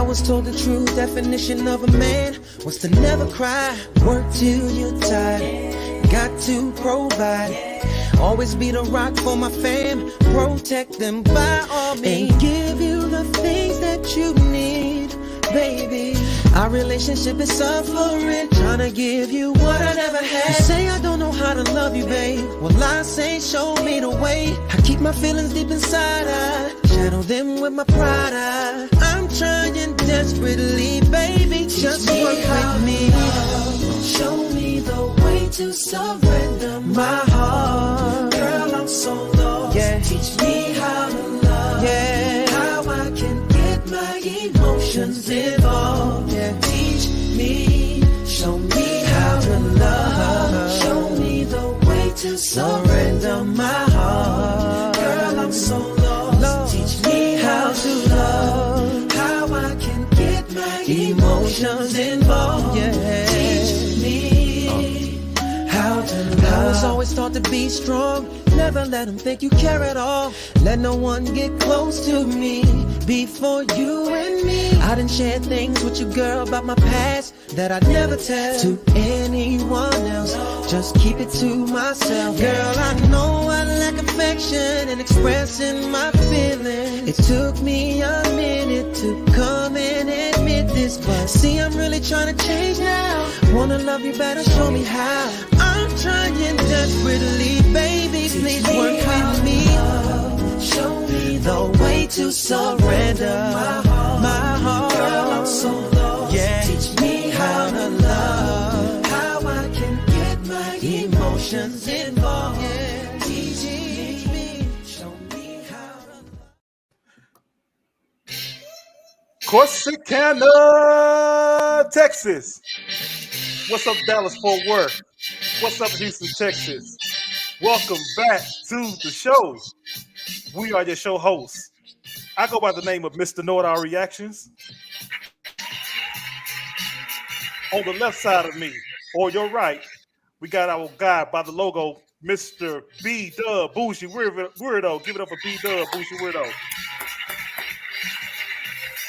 was told the true definition of a man was to never cry, work till you're tired, got to provide, always be the rock for my fam, protect them by all means, and give you the things that you need, baby. Our relationship is suffering, trying to give you what I never had. You say I don't know how to love you, babe. Well, I say show me the way. I keep my feelings deep inside, I shadow them with my pride. I'm trying desperately, baby, just work with me. Show me the way to surrender my heart. Girl, I'm so lost. Yeah. Teach me how to love. Yeah. How I can get my emotions involved. Yeah. Teach me, show me how to love. Show me the way to surrender my heart. Girl, I'm so lost. Teach me how to love. How I can get my emotions involved. Yeah. Teach me how to love. I was always taught to be strong. Never let them think you care at all. Let no one get close to me before you and me. I done shared things with you, girl, about my past that I'd never tell to anyone else. Just keep it to myself. Girl, I know I lack affection and expressing my feelings. It took me a minute to come and admit this, but see, I'm really trying to change now. Wanna love you better, show me how. I'm trying desperately, baby, please work with me. Show me the way to surrender my heart. Girl, I'm so lost. Yeah. Teach me how to love. How I can get my emotions involved. Yeah. Teach me, show me how to love. Corsicana, Texas. What's up, Dallas Fort Worth? What's up, Houston, Texas? Welcome back to the show. We are your show hosts. I go by the name of Mr. Know It All Reactions. On the left side of me, or your right, we got our guy by the logo, Mr. B-Dub, Bougie Weirdo. Give it up for B-Dub, Bougie Weirdo.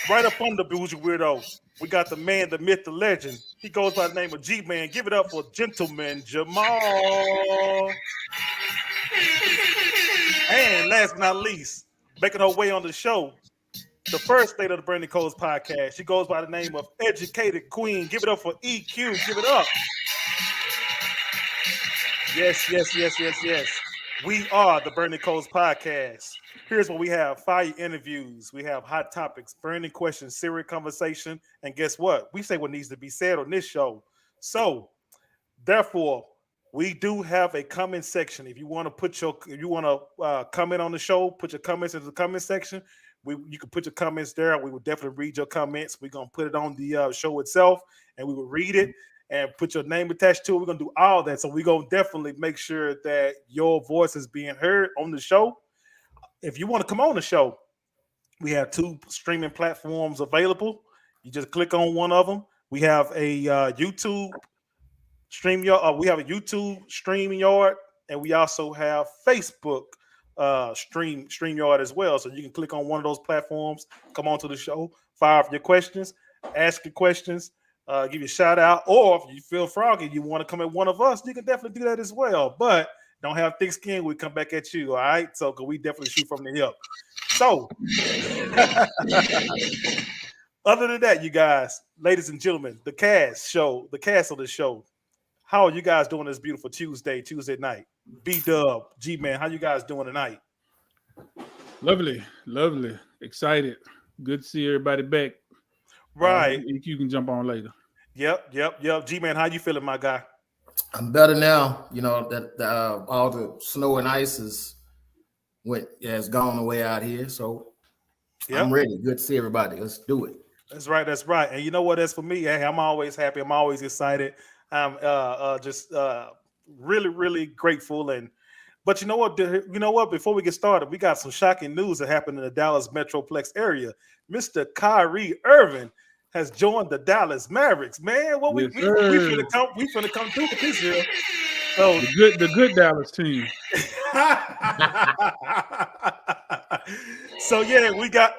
Right up under Bougie Weirdo, we got the man, the myth, the legend. He goes by the name of G-Man. Give it up for Gentleman Jamal. And last but not least, making her way on the show, the first state of the Brandon Coles podcast. She goes by the name of Educated Queen. Give it up for EQ. Give it up. Yes. We are the Brandon Coles podcast. Here's what we have: fire interviews, we have hot topics, burning questions, serious conversation, and guess what? We say what needs to be said on this show. So, therefore, we do have a comment section. If you want to comment on the show, put your comments in the comment section. You can put your comments there. We will definitely read your comments. We're gonna put it on the show itself, and we will read it and put your name attached to it. We're gonna do all that. So we're gonna definitely make sure that your voice is being heard on the show. If you want to come on the show, we have 2 streaming platforms available. You just click on one of them. We have a YouTube StreamYard. We have a YouTube StreamYard, and we also have Facebook StreamYard as well. So you can click on one of those platforms, come on to the show, fire up your questions, ask your questions, give you a shout out, or if you feel froggy, you want to come at one of us, you can definitely do that as well. But don't have thick skin, we come back at you, all right? So we definitely shoot from the hip. So other than that, you guys, ladies and gentlemen, the cast of the show. How are you guys doing this beautiful Tuesday night? B-Dub, G-Man, how you guys doing tonight? Lovely. Excited. Good to see everybody back. Right. You can jump on later. Yep. G-Man, how you feeling, my guy? I'm better now. You know that all the snow and ice has gone away out here. So yep. I'm ready. Good to see everybody. Let's do it. That's right. And you know what? That's for me. Hey, I'm always happy. I'm always excited. I'm just really, really grateful. But you know what? Before we get started, we got some shocking news that happened in the Dallas Metroplex area. Mr. Kyrie Irving has joined the Dallas Mavericks. Man, what we finna come through with this year. So the good Dallas team. So yeah, we got.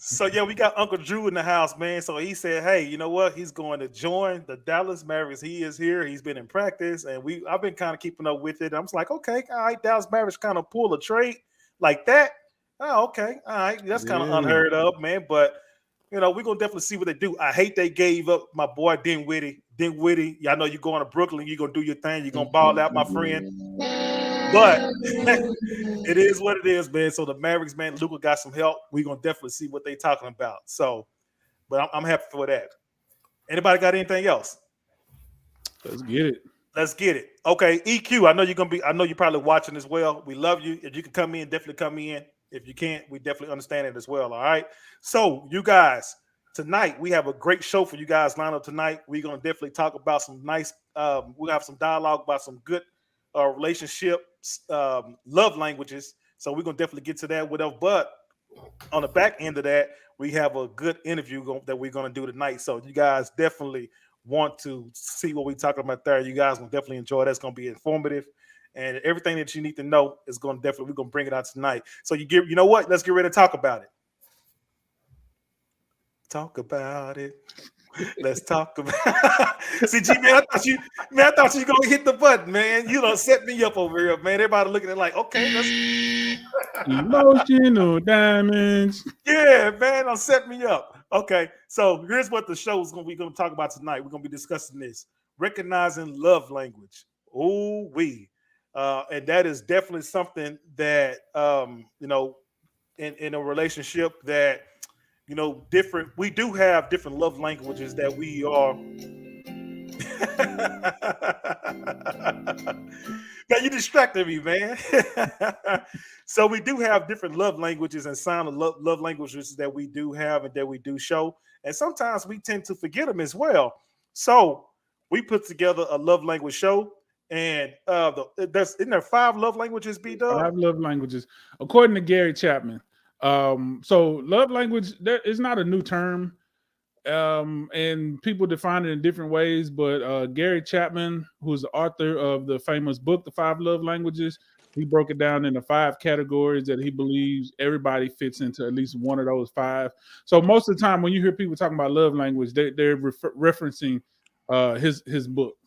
So yeah, we got Uncle Drew in the house, man. So he said, "Hey, you know what? He's going to join the Dallas Mavericks. He is here. He's been in practice, and I've been kind of keeping up with it. I'm just like, okay, all right, Dallas Mavericks kind of pull a trade like that. Oh, okay, all right, that's kind of Yeah. unheard of, man. But we're gonna definitely see what they do. I hate they gave up my boy Dinwiddie. Dinwiddie, I know you're going to Brooklyn. You're gonna do your thing. You're gonna ball out, my friend. But it is what it is, man. So the Mavericks, man, Luka got some help. We're gonna definitely see what they talking about. So, but I'm happy for that. Anybody got anything else? Let's get it. Let's get it. Okay, EQ. I know you're probably watching as well. We love you. If you can come in, definitely come in. If you can't, we definitely understand it as well. All right. So you guys, tonight we have a great show for you guys lined up tonight. We're gonna definitely talk about some nice. We'll have some dialogue about some good relationships, love languages. So we're gonna definitely get to that. Whatever. But on the back end of that, we have a good interview that we're gonna do tonight. So you guys definitely want to see what we're talking about there. You guys will definitely enjoy. That's gonna be informative. And everything that you need to know is going to definitely, we're going to bring it out tonight. So you know what? Let's get ready to talk about it. Talk about it. Let's talk about it. See, G, man, I thought you going to hit the button, man. You done set me up over here, man. Everybody looking at it like, okay, let's Emotional diamonds. Yeah, man, don't set me up. Okay, so here's what the show is going to talk about tonight. We're going to be discussing this. Recognizing love language. Oh, and that is definitely something that in a relationship that different. We do have different love languages that we are. Man, you distracted me, man. So we do have different love languages and sign of love languages that we do have and that we do show, and sometimes we tend to forget them as well. So we put together a love language show. And isn't there 5 love languages, B-Dub? 5 love languages, according to Gary Chapman. So love language is not a new term, and people define it in different ways. But Gary Chapman, who's the author of the famous book, The 5 Love Languages, he broke it down into 5 categories that he believes everybody fits into at least one of those 5. So most of the time, when you hear people talking about love language, they're referencing his book.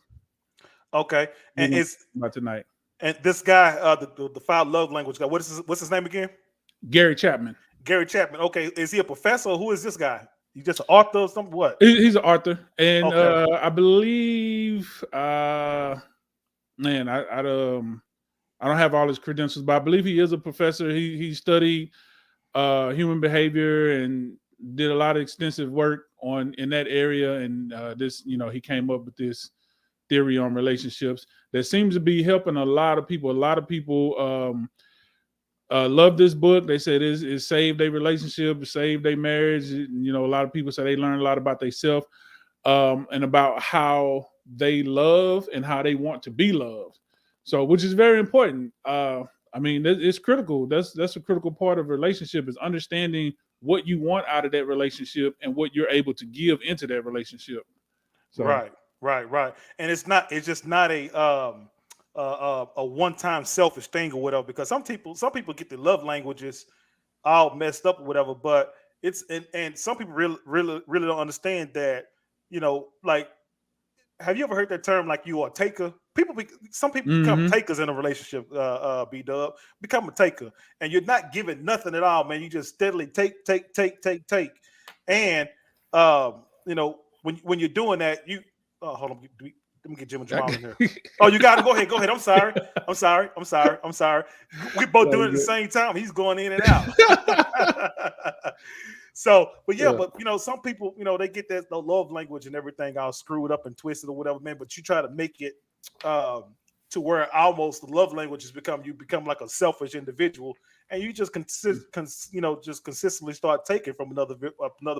Okay, and it's about tonight. And this guy, the 5 love language guy, what's his name again? Gary Chapman. Gary Chapman. Okay, is he a professor? Or who is this guy? He's just an author or something? What? He's an author, and Okay. I believe, man, I don't have all his credentials, but I believe he is a professor. He studied human behavior and did a lot of extensive work in that area, and he came up with this theory on relationships that seems to be helping a lot of people. A lot of people love this book. They said it saved their relationship, it saved their marriage. A lot of people say they learn a lot about themselves and about how they love and how they want to be loved. So, which is very important. It's critical. That's a critical part of a relationship, is understanding what you want out of that relationship and what you're able to give into that relationship. So, Right. And it's just not a one-time selfish thing or whatever, because some people get the love languages all messed up or whatever, but it's and some people really don't understand that, like, have you ever heard that term, like, you are a taker? Some people become takers in a relationship, B-Dub, become a taker, and you're not giving nothing at all, man. You just steadily take. And when you're doing that, hold on, let me get Jim and Jamal in here. Oh, you got it. Go ahead. I'm sorry. We both doing it at the same time. He's going in and out. So, but some people, they get that the love language and everything all screwed up and twisted or whatever, man. But you try to make it to where almost the love language has you become like a selfish individual, and you just just consistently start taking from another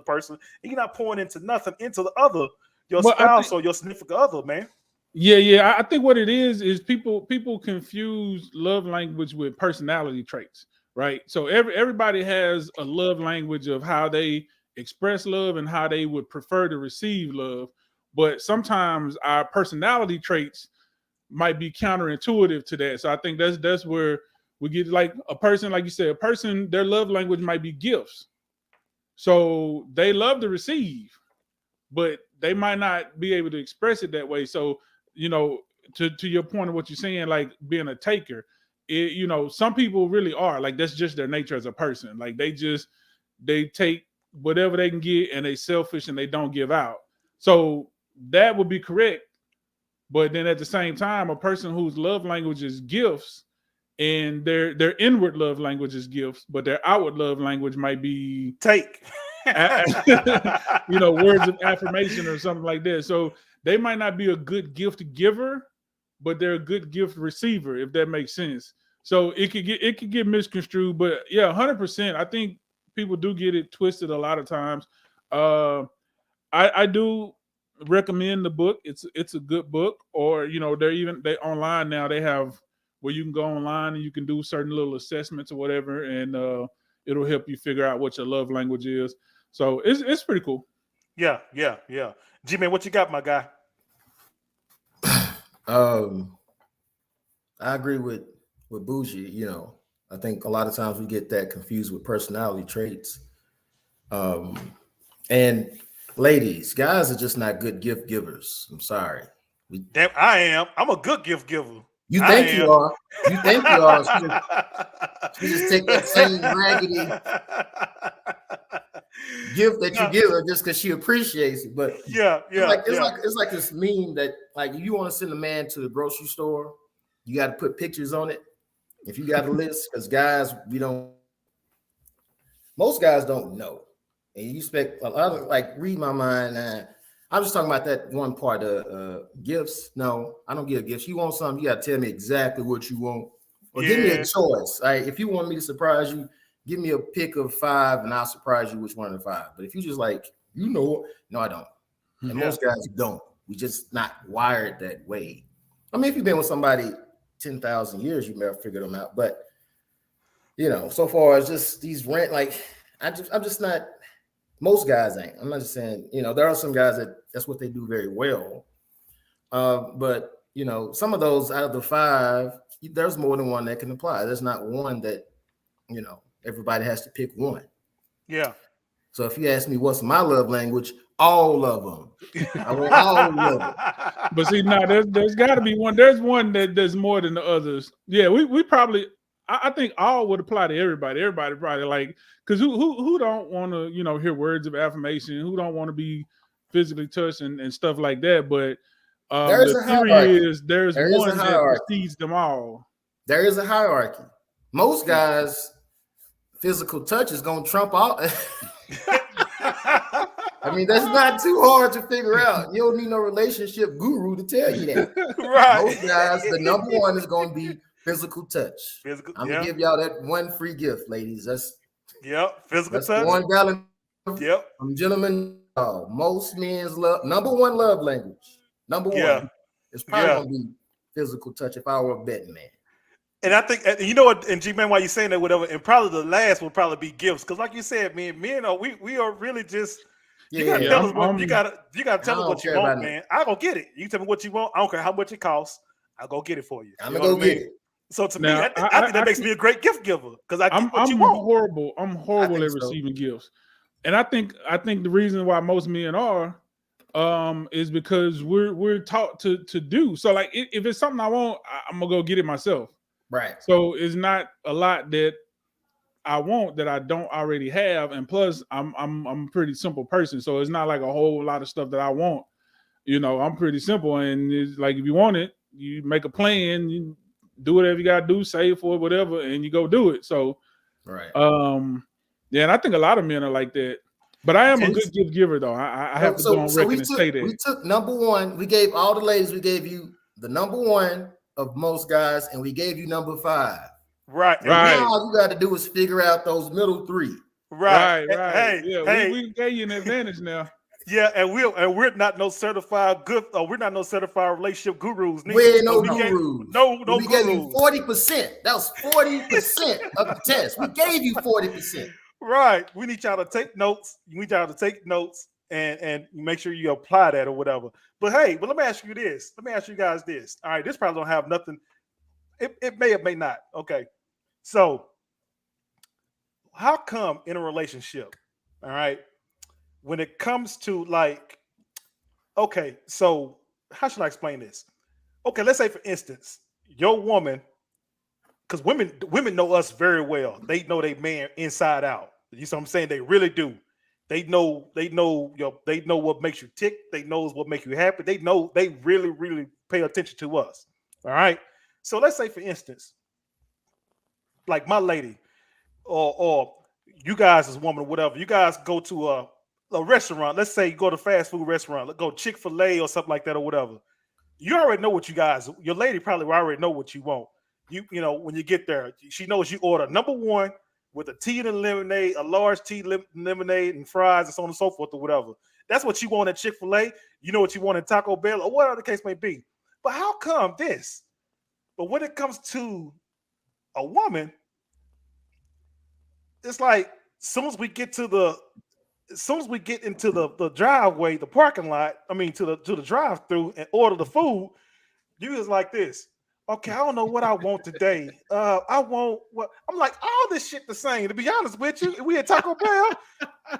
person, and you're not pouring into nothing into the other, your spouse or your significant other, man. Yeah. I think what it is people confuse love language with personality traits, right? So everybody has a love language of how they express love and how they would prefer to receive love, but sometimes our personality traits might be counterintuitive to that. So I think that's where we get, like, a person, like you said, their love language might be gifts. So they love to receive, but they might not be able to express it that way. So, to your point of what you're saying, like being a taker, some people really are like, that's just their nature as a person. Like they take whatever they can get and they selfish and they don't give out. So that would be correct. But then at the same time, a person whose love language is gifts and their inward love language is gifts, but their outward love language might be take. Words of affirmation or something like that. So they might not be a good gift giver, but they're a good gift receiver, if that makes sense. So it could get misconstrued, but yeah, 100%. I think people do get it twisted a lot of times. I do recommend the book. It's a good book, or they online now. They have where you can go online and you can do certain little assessments or whatever, and it'll help you figure out what your love language is. So it's pretty cool. Yeah. G-Man, what you got, my guy? I agree with Bougie. I think a lot of times we get that confused with personality traits. And ladies, guys are just not good gift givers. I'm sorry. Damn, I am. I'm a good gift giver. You think you are. You think you are. She just take that same raggedy gift that you give her just because she appreciates it. But it's like this meme that, like, you want to send a man to the grocery store, you got to put pictures on it. If you got a list, because guys, most guys don't know. And you expect a lot of, like, read my mind. I'm just talking about that one part of gifts. No, I don't give gifts. You want something, you got to tell me exactly what you want. Or give me a choice. All right, if you want me to surprise you, give me a pick of 5 and I'll surprise you which one of the 5. But if you just like, no, I don't. And most guys don't. We just not wired that way. I mean, if you've been with somebody 10,000 years, you may have figured them out. But, so far as just these I'm just not, most guys ain't. I'm not just saying, there are some guys that's what they do very well. But, some of those out of the 5, there's more than one that can apply. There's not one that, everybody has to pick one. Yeah. So if you ask me what's my love language, all of them. I want all of them. But see, now there's got to be one. There's one that's more than the others. Yeah, we probably. I think all would apply to everybody. Everybody probably like, because who don't want to hear words of affirmation? Who don't want to be physically touched and stuff like that? But the theory is there's one that precedes them all. There is a hierarchy. Most guys, physical touch is gonna trump all. I mean, that's not too hard to figure out. You don't need no relationship guru to tell you that. Right. Most guys, the number one is going to be physical touch. I'm going to give y'all that one free gift, ladies. Physical touch. $1. From gentlemen, most men's number one love language. Number one. It's probably going to be physical touch if I were a betting man. And I think, you know what, and G-Man, why you saying that, whatever, and probably the last will probably be gifts. Because like you said, men we are really just, you gotta tell us what you gotta tell us what you want, man. I'll go get it. You tell me what you want. I don't care how much it costs. I'll go get it for you. I'm gonna go get it. So to me, I think that makes me a great gift giver because I'm horrible. I'm horrible at receiving gifts, and I think the reason why most men are, is because we're taught to do. So like, if it's something I want, I'm gonna go get it myself. Right. So it's not a lot that I want that I don't already have, and plus I'm a pretty simple person, so it's not like a whole lot of stuff that I want. I'm pretty simple, and it's like if you want it, you make a plan, you do whatever you gotta do, save for it, whatever, and you go do it. So, right. And I think a lot of men are like that. But I am a good gift giver, though. I have to go on record and say that. We took number one. We gave all the ladies. We gave you the number one of most guys, and we gave you number 5. Right. And now all you got to do is figure out those middle 3. Right. We gave you an advantage now. Yeah, and we're not no certified we're not no certified relationship gurus. We're no gurus. We gave you 40%. That was 40% of the test. We gave you 40%. Right. We need y'all to take notes. And make sure you apply that or whatever. But hey, let me ask you this. Let me ask you guys this. All right, this probably don't have nothing. It may or may not. Okay. So how come in a relationship All right. When it comes to like, okay, so how should I explain this? Okay, let's say for instance, your woman, because women know us very well. They know they man inside out. You see what I'm saying? They really do. They know what makes you tick. They knows what makes you happy. They really, really pay attention to us. All right. So let's say for instance, like my lady, or you guys as woman or whatever, you guys go to a restaurant. Let's say you go to fast food restaurant, let go Chick-fil-A or something like that or whatever. You already know what you guys, your lady probably already know what you want. You know, when you get there, she knows you order number one with a tea and lemonade, a large tea, lemonade, and fries, and so on and so forth, or whatever. That's what you want at Chick-fil-A. You know what you want at Taco Bell, or whatever the case may be. But how come this? But when it comes to a woman, it's like as soon as we get into the driveway, the parking lot, I mean to the drive through and order the food, you is like this. Okay, I don't know what I want today. I want what I'm like, all this shit the same. To be honest with you, we at Taco Bell,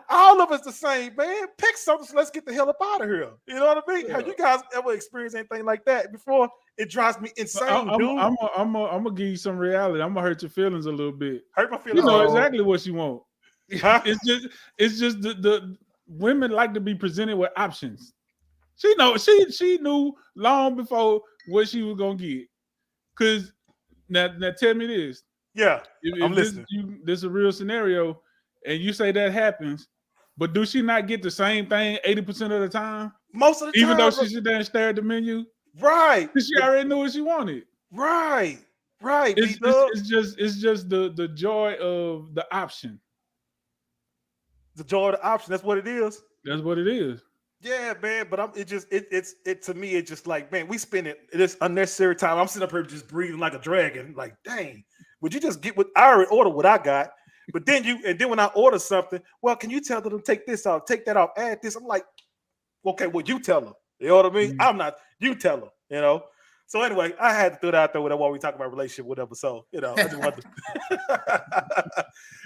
all of us the same, man. Pick something, so let's get the hell up out of here. You know what I mean? Yeah. Have you guys ever experienced anything like that before? It drives me insane, dude. I'm gonna give you some reality. I'm gonna hurt your feelings a little bit. Hurt my You feelings. know No. exactly what you want. Huh? It's just the women like to be presented with options. She knew long before what she was gonna get. Cause now tell me this. Yeah, I'm If listening. this is a real scenario and you say that happens, but do she not get the same thing 80% of the time? Most of the Even though time, she sit there and stare at the menu? right, Because she already knew what she wanted. right, It's B-Dub. it's just the joy of the option. The joy of the option. That's what it is. That's what it is. Yeah, man. But it to me. It's just like, man, we spend this unnecessary time. I'm sitting up here just breathing like a dragon. Like, dang, would you just get what I already ordered what I got? But then when I order something, well, can you tell them to take this out, take that out, add this? I'm like, okay, well, you tell them. You know what I mean? I'm not. You tell them. You know. So anyway, I had to throw that out there while we talk about relationship, whatever. So I just wanted to.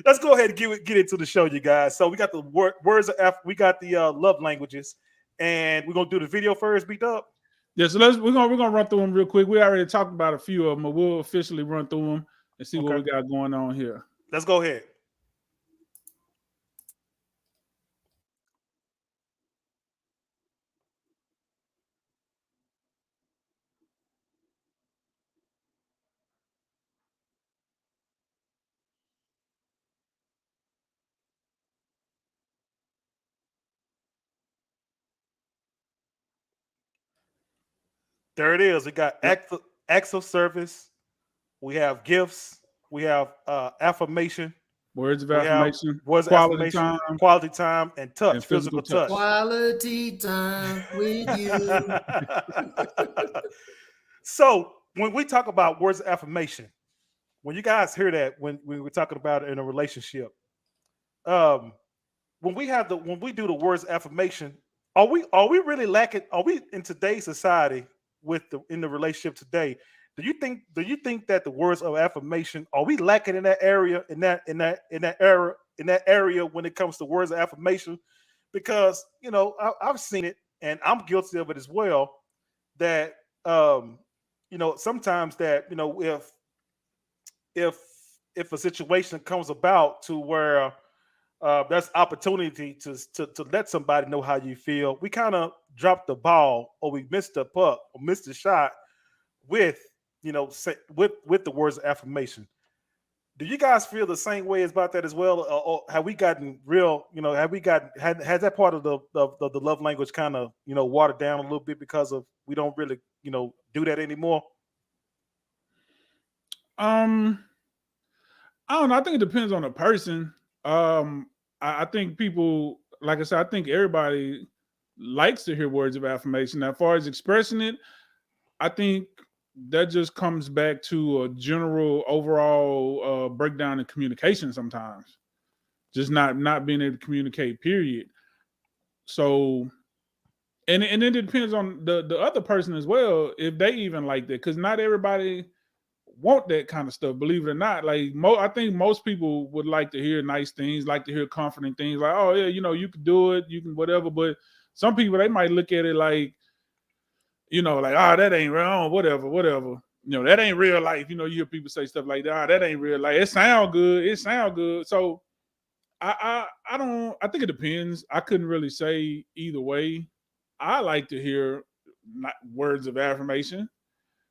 Let's go ahead and get into the show, you guys. So we got the words of we got the love languages, and we're gonna do the video first. Beat up. Yeah, so we're gonna run through them real quick. We already talked about a few of them, but we'll officially run through them and see what we got going on here. Let's go ahead. There it is. We got acts of service. We have gifts. We have affirmation. Words of We have affirmation, words of affirmation, quality time, and touch, and physical touch. Quality time with you. So when we talk about words of affirmation, when you guys hear that, when we were talking about it in a relationship, um, when we do the words of affirmation, are we really lacking? Are we in today's society in the relationship today? Do you think that the words of affirmation, are we lacking in that area, in that area when it comes to words of affirmation? Because I've seen it and I'm guilty of it as well. That sometimes that if if a situation comes about to where there's opportunity to let somebody know how you feel, we kind of drop the ball, or we missed the puck or missed the shot with with the words of affirmation. Do you guys feel the same way about that as well, or have we gotten real? Have we gotten has that part of the love language kind of watered down a little bit because of we don't really do that anymore? I don't know. I think it depends on the person. I think people, like I said, I think everybody likes to hear words of affirmation. Now, as far as expressing it, I think that just comes back to a general overall breakdown in communication sometimes. Just not being able to communicate, period. So and it depends on the other person as well, if they even like that. Because not everybody want that kind of stuff, believe it or not. Like I think most people would like to hear nice things, like to hear comforting things, like, oh yeah, you can do it, you can whatever. But some people, they might look at it like, like, that ain't real, whatever. That ain't real life. You hear people say stuff like that. That ain't real life. It sound good. So I think it depends. I couldn't really say either way. I like to hear words of affirmation.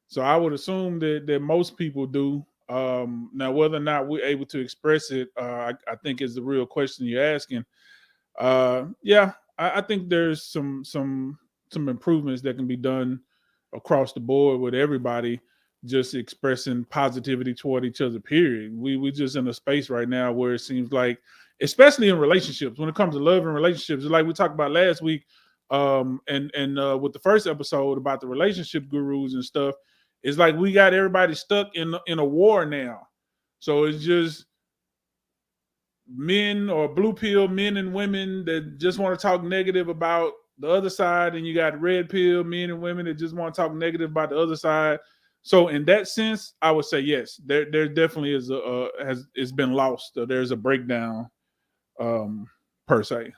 So I would assume that most people do. Now, whether or not we're able to express it, I think is the real question you're asking. Yeah, I think there's some improvements that can be done across the board with everybody just expressing positivity toward each other, period. We just in a space right now where it seems like, especially in relationships, when it comes to love and relationships, like we talked about last week, and with the first episode about the relationship gurus and stuff, it's like we got everybody stuck in a war now. So it's just men or blue pill men and women that just want to talk negative about the other side, and you got red pill men and women that just want to talk negative about the other side. So in that sense, I would say yes, there definitely is it's been lost. There's a breakdown, per se.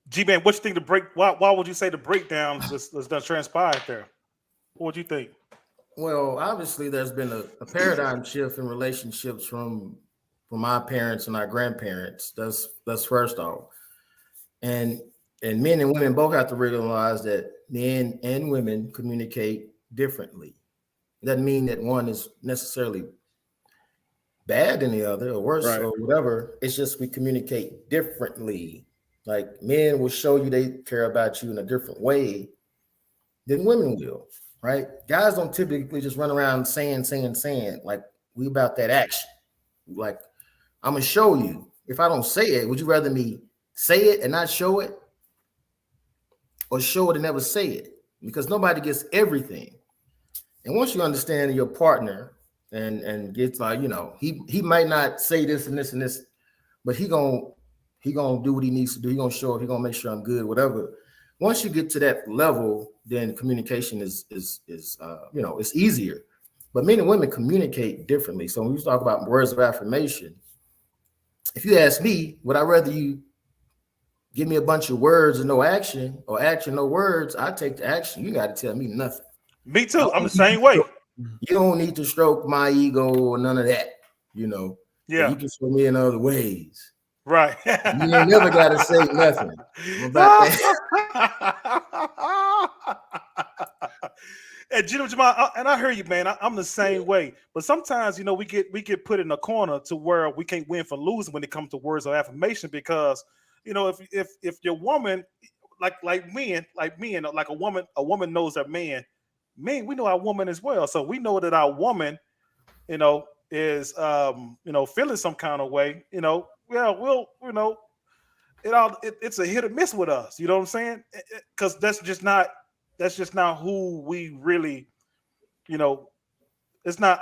G-Man, what you think why would you say the breakdown was done transpired there? What would you think? Well, obviously, there's been a paradigm shift in relationships from our parents and our grandparents. That's first off, and men and women both have to realize that men and women communicate differently. It doesn't mean that one is necessarily bad than the other or worse or whatever. It's just we communicate differently. Like men will show you they care about you in a different way than women will. Right? Guys don't typically just run around saying. Like, we about that action. Like, I'm gonna show you. If I don't say it, would you rather me say it and not show it, or show it and never say it? Because nobody gets everything. And once you understand your partner and gets like, he might not say this and this and this, but he gonna do what he needs to do. He gonna show up. He gonna make sure I'm good, whatever. Once you get to that level, then communication is it's easier. But men and women communicate differently. So when we talk about words of affirmation, if you ask me, would I rather you give me a bunch of words and no action, or action, no words? I take the action. You got to tell me nothing. Me too. I'm the same way. You don't need to stroke my ego or none of that. Yeah. You can show me in other ways. Right. You ain't never got to say nothing about that. And Jamal, and I hear you, man. I'm the same way. But sometimes, we get put in a corner to where we can't win for losing when it comes to words of affirmation, because if your woman, like men, like a woman knows her man. Men, we know our woman as well. So we know that our woman, is feeling some kind of way. It's a hit or miss with us. You know what I'm saying? Because that's just not who we really, it's not.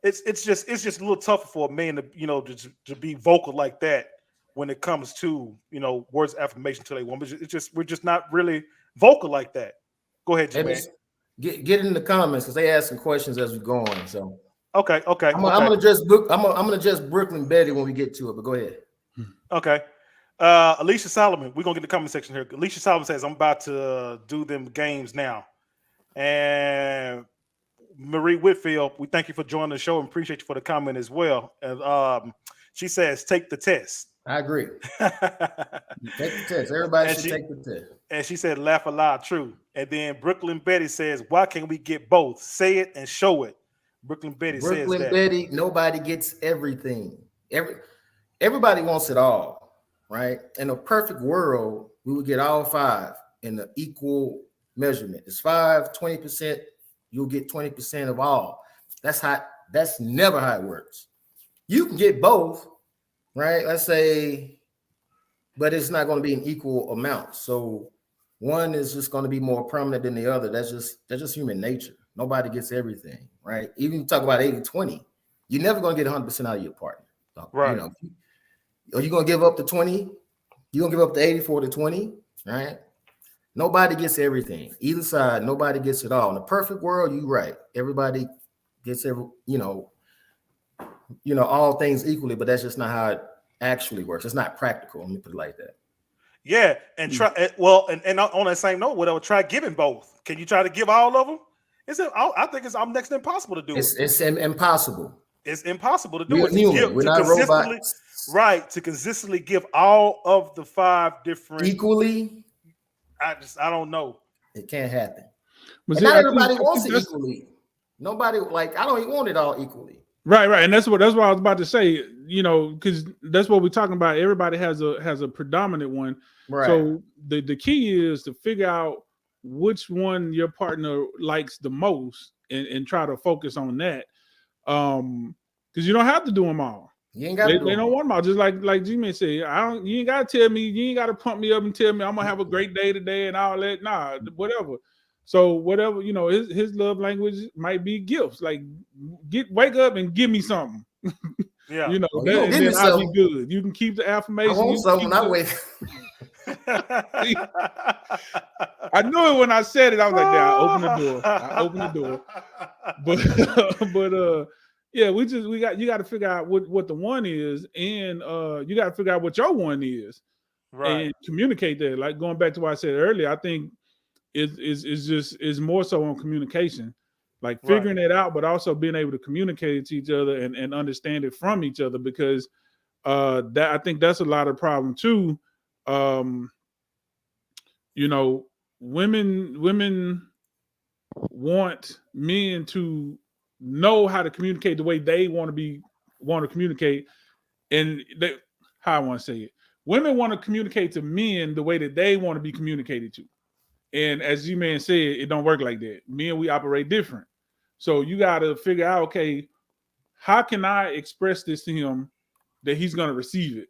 It's just a little tougher for a man to be vocal like that when it comes to words of affirmation to a woman. We're just not really vocal like that. Go ahead, man. Get in the comments, because they asking questions as we go on. So okay. I'm gonna address Brooklyn Betty when we get to it. But go ahead. Okay. Alicia Solomon, we're gonna get the comment section here. Alicia Solomon says, I'm about to do them games now. And Marie Whitfield, we thank you for joining the show and appreciate you for the comment as well. And she says, take the test. I agree. Take the test. Everybody should take the test. And she said, laugh aloud, true. And then Brooklyn Betty says, why can't we get both? Say it and show it. Brooklyn Betty says that. Betty, nobody gets everything. Everybody wants it all, right? In a perfect world, we would get all five in the equal measurement. It's 20%, you'll get 20% of all. That's never how it works. You can get both, right? Let's say, but it's not going to be an equal amount. So one is just going to be more prominent than the other. That's just human nature. Nobody gets everything, right? Even you talk about 80-20, you're never going to get 100% out of your partner. Right. Are you going to give up the 20? You're going to give up the 80 for the 20, right? Nobody gets everything. Either side, nobody gets it all. In a perfect world, you're right. Everybody gets every, all things equally, but that's just not how it actually works. It's not practical. Let me put it like that. Yeah, and try and on that same note, whatever. Try giving both. Can you try to give all of them? I think it's next to impossible to do it. It's impossible. It's impossible to do We're it. human. We're not robots. Right, to consistently give all of the 5 different equally. I don't know. It can't happen. But not everybody wants it equally. Nobody I don't even want it all equally. Right, and that's what I was about to say. Because that's what we're talking about. Everybody has a predominant one. Right. So the key is to figure out which one your partner likes the most and try to focus on that. Because you don't have to do them all. You ain't got to. They don't want them all. Just like G-Man said, you ain't gotta tell me, you ain't gotta pump me up and tell me I'm gonna have a great day today and all that. Nah, whatever. So whatever, his love language might be gifts. Like wake up and give me something. Yeah. Then I'll be good. You can keep the affirmation. I want something when I wake. I knew it when I said it. I was like, I open the door. But yeah, you got to figure out what the one is, and you got to figure out what your one is, right? And communicate that. Like going back to what I said earlier, I think is more so on communication, like figuring it out, but also being able to communicate to each other and understand it from each other, because that I think that's a lot of problem too. Women want men to know how to communicate the way they want to communicate, and how I want to say it. Women want to communicate to men the way that they want to be communicated to, and as you man said, it don't work like that. Men, we operate different, so you got to figure out, okay, how can I express this to him that he's going to receive it?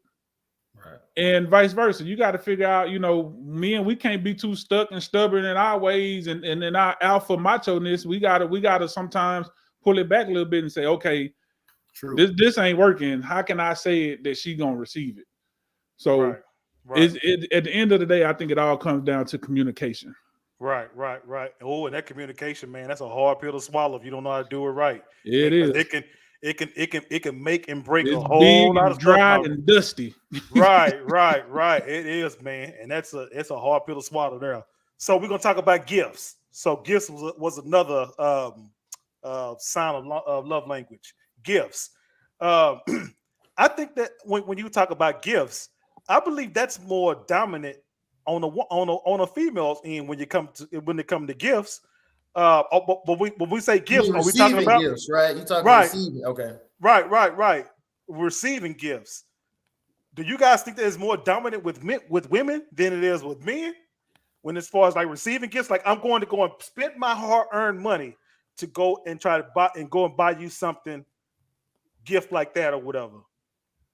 Right. And vice versa. You got to figure out, men, we can't be too stuck and stubborn in our ways and in our alpha macho-ness. We gotta sometimes pull it back a little bit and say, okay, true, this ain't working. How can I say it that she gonna receive it? So at the end of the day, I think it all comes down to communication. Right. Oh, and that communication, man, that's a hard pill to swallow if you don't know how to do it right. It is. It can make and break a whole lot of dry and dusty. Right. It is, man, and it's a hard pill to swallow there. So we're gonna talk about gifts. So gifts was another sign of love language. Gifts. I think that when you talk about gifts, I believe that's more dominant on a female's end when it comes to gifts. But when we say gifts, are we talking about gifts, right? You talking about receiving? Okay. Right. Receiving gifts. Do you guys think that is more dominant with women than it is with men? When as far as like receiving gifts, like I'm going to go and spend my hard-earned money to go and try to buy you something, gift like that or whatever.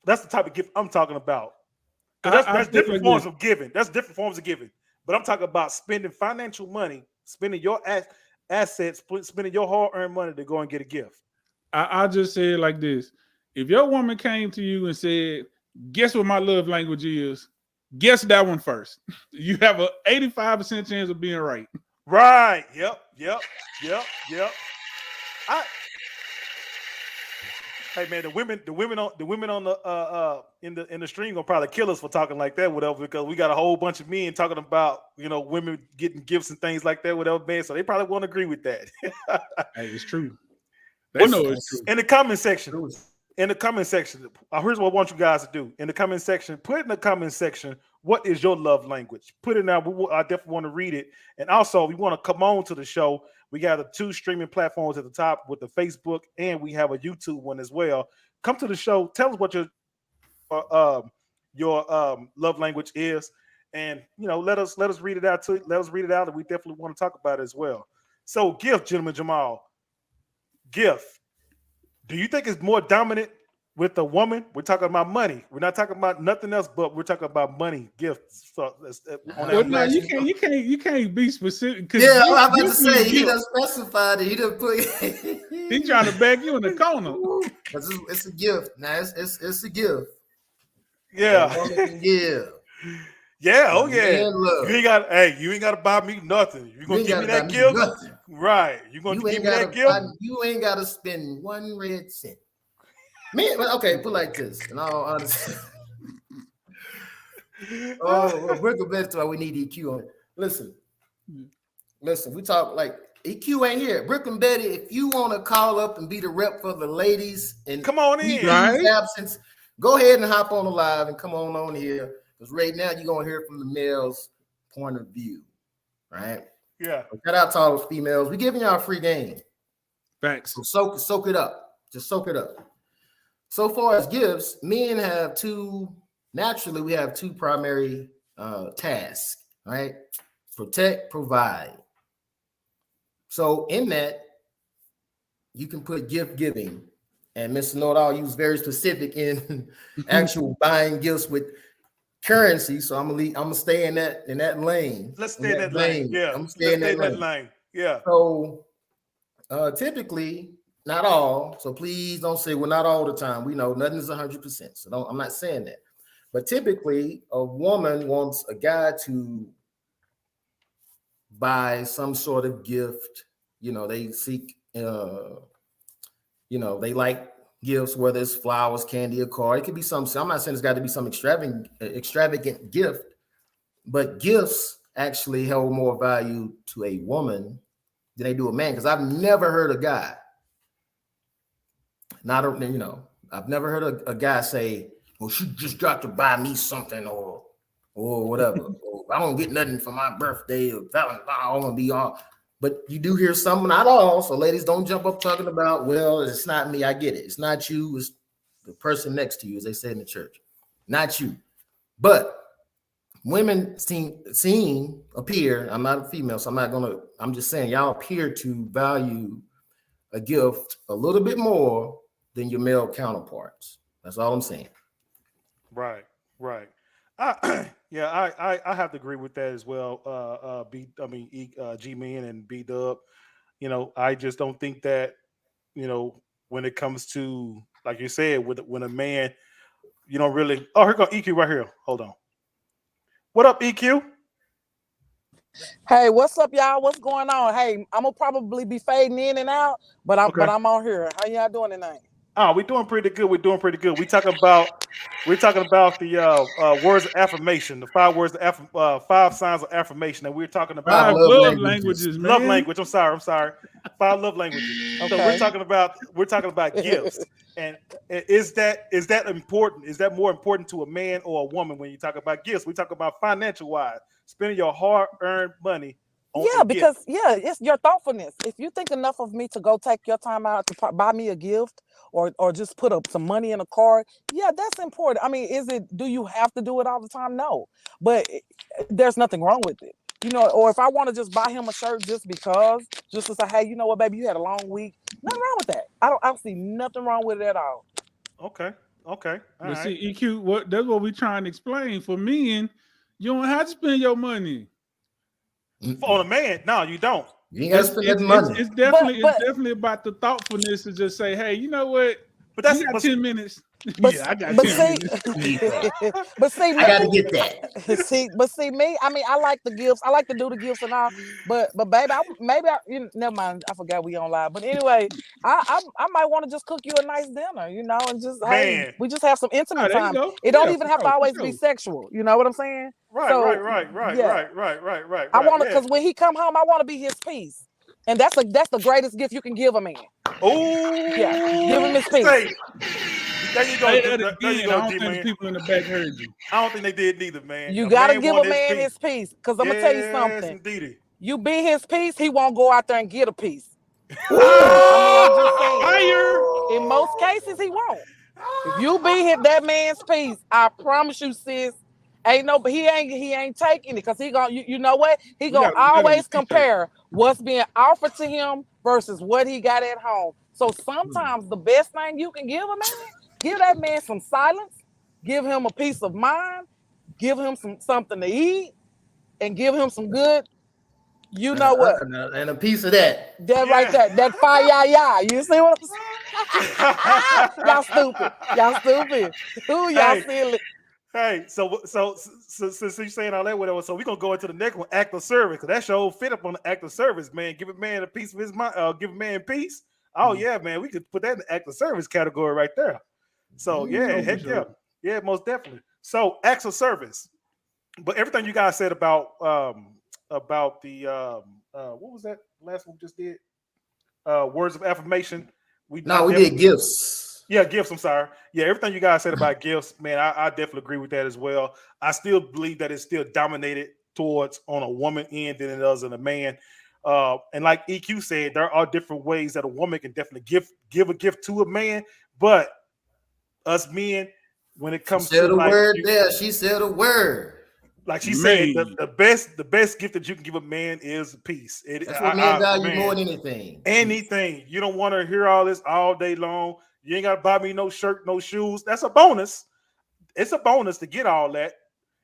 That's the type of gift I'm talking about. That's different forms of giving. That's different forms of giving. But I'm talking about spending financial money, spending your assets, spending your hard-earned money to go and get a gift. I'll just say it like this. If your woman came to you and said, guess what my love language is, guess that one first. You have an 85% chance of being right. Right. Yep. Hey man, the women on the in the stream gonna probably kill us for talking like that, whatever, because we got a whole bunch of men talking about women getting gifts and things like that, whatever, man. So they probably won't agree with that. Hey, it's true. They know it's true. In the comment section, here's what I want you guys to do. In the comment section, put in the comment section, what is your love language? Put it now. I definitely want to read it. And also, we want to come on to the show. We got the 2 streaming platforms at the top with the Facebook, and we have a YouTube one as well. Come to the show. Tell us what your love language is, and let us read it out Let us read it out, and we definitely want to talk about it as well. So, gift, gentleman Jamal. Gift. Do you think it's more dominant with a woman? We're talking about money. We're not talking about nothing else, but we're talking about money, gifts. So no, you can't be specific. Yeah, I'm about to say he done specified it. He done put. He's trying to back you in the corner. It's a gift. Now it's a gift. Yeah. Yeah. Yeah. Oh yeah. You ain't got to buy me nothing. You gonna give me that gift? Right. You gonna You give ain't me gotta that gift? you ain't gotta spend 1 red cent. Man, well, okay, put like this. In all honesty. Oh, we're the best why we need EQ on it. Listen, we talk like EQ ain't here. Brick and Betty, if you want to call up and be the rep for the ladies and Come on in. EQ's absence, go ahead and hop on the live and come on here. Because right now you're gonna hear from the male's point of view. Right? Yeah. Shout out to all the females. We're giving y'all a free game. Facts. So soak it up. Just soak it up. So far as gifts, men have naturally we have two primary tasks, right? Protect, provide. So in that, you can put gift giving. And Mr. Know-it-all was very specific in actual buying gifts with currency. So I'm gonna stay in that lane. Let's stay in that lane. Yeah. I'm gonna stay in that lane. Yeah. So typically, not all. So please don't say, well, not all the time. We know nothing is 100%. So I'm not saying that. But typically, a woman wants a guy to buy some sort of gift. You know, they seek, they like gifts, whether it's flowers, candy, or car. It could be some. I'm not saying it's got to be some extravagant gift, but gifts actually hold more value to a woman than they do a man. Because I've never heard a guy, I've never heard a guy say, well, she just got to buy me something or whatever. Or I don't get nothing for my birthday or Valentine's. I want to be all. But you do hear some, not all. So ladies, don't jump up talking about, well, it's not me. I get it. It's not you. It's the person next to you, as they say in the church. Not you. But women appear, I'm not a female, so I'm just saying y'all appear to value a gift a little bit more than your male counterparts. That's all I'm saying. Right. I have to agree with that as well. G-Man and B-Dub. I just don't think that, when it comes to, like you said, when a man, you don't really. Oh, here go EQ right here. Hold on. What up, EQ? Hey, what's up, y'all? What's going on? Hey, I'm gonna probably be fading in and out, but I'm on here. How y'all doing tonight? Oh, we're doing pretty good. We're talking about the words of affirmation, the 5 words of 5 signs of affirmation, and we're talking about love languages, man. Love language. I'm sorry. 5 love languages. Okay. So we're talking about gifts. And is that important? Is that more important to a man or a woman when you talk about gifts? We talk about financial wise, spending your hard-earned money. Because it's your thoughtfulness. If you think enough of me to go take your time out to buy me a gift or just put up some money in a card, that's important. I mean, do you have to do it all the time? No, but there's nothing wrong with it. Or if I want to just buy him a shirt just to say, hey, you know what, baby, you had a long week. Nothing wrong with that. I don't see nothing wrong with it at all. Okay. All right. See, EQ, that's what we trying to explain. For men, you don't have to spend your money. On a man, no, you don't. You ain't got to spend that money. It's definitely about the thoughtfulness to just say, hey, you know what? But that's 10 minutes. I got 10 minutes. But see, I gotta get that. But see me. I mean, I like the gifts. I like to do the gifts and all. But baby, never mind. I forgot we on live. But anyway, I might want to just cook you a nice dinner, and just hey, we just have some intimate time. It don't even have to always be sexual. You know what I'm saying? Right. I want to, because when he come home, I want to be his peace. And that's the greatest gift you can give a man. Oh, yeah, give him his peace. There you go. I don't think the people in the back heard you. I don't think they did neither, man. You gotta give a man his peace, because I'm gonna tell you something. Indeedy. You be his peace, he won't go out there and get a piece. I'm just saying. In most cases, he won't. If you be that man's peace, I promise you, sis. But he ain't taking it, because he gonna, you know what? He gonna always compare what's being offered to him versus what he got at home. So sometimes the best thing you can give a man, give that man some silence, give him a peace of mind, give him something to eat, and give him some good, you know what? And a piece of that. Right there, that fire. You see what I'm saying? Y'all stupid. Ooh, y'all silly. Hey, so since you're saying all that, whatever, so we're gonna go into the next one, act of service, because that show fit up on the act of service, man. Give a man a piece of his mind, give a man peace. Oh yeah, man, we could put that in the act of service category right there. So yeah, So for heck yeah, sure. yeah, most definitely. So acts of service, but everything you guys said about the what was that last one we just did? Words of affirmation. I No, we did definitely gifts. yeah, gifts. I'm sorry. Yeah, everything you guys said about gifts, man, I definitely agree with that as well. I still believe that it's still dominated towards on a woman end than it does on a man. And like EQ said, there are different ways that a woman can definitely give a gift to a man, but us men, when it She comes to said a word there. She said a word. like she said, Man, the best gift that you can give a man is peace. That's what men value more Man, than anything. anything. You don't want to hear all this all day long. You ain't got to buy me no shirt, no shoes. That's a bonus. It's a bonus to get all that.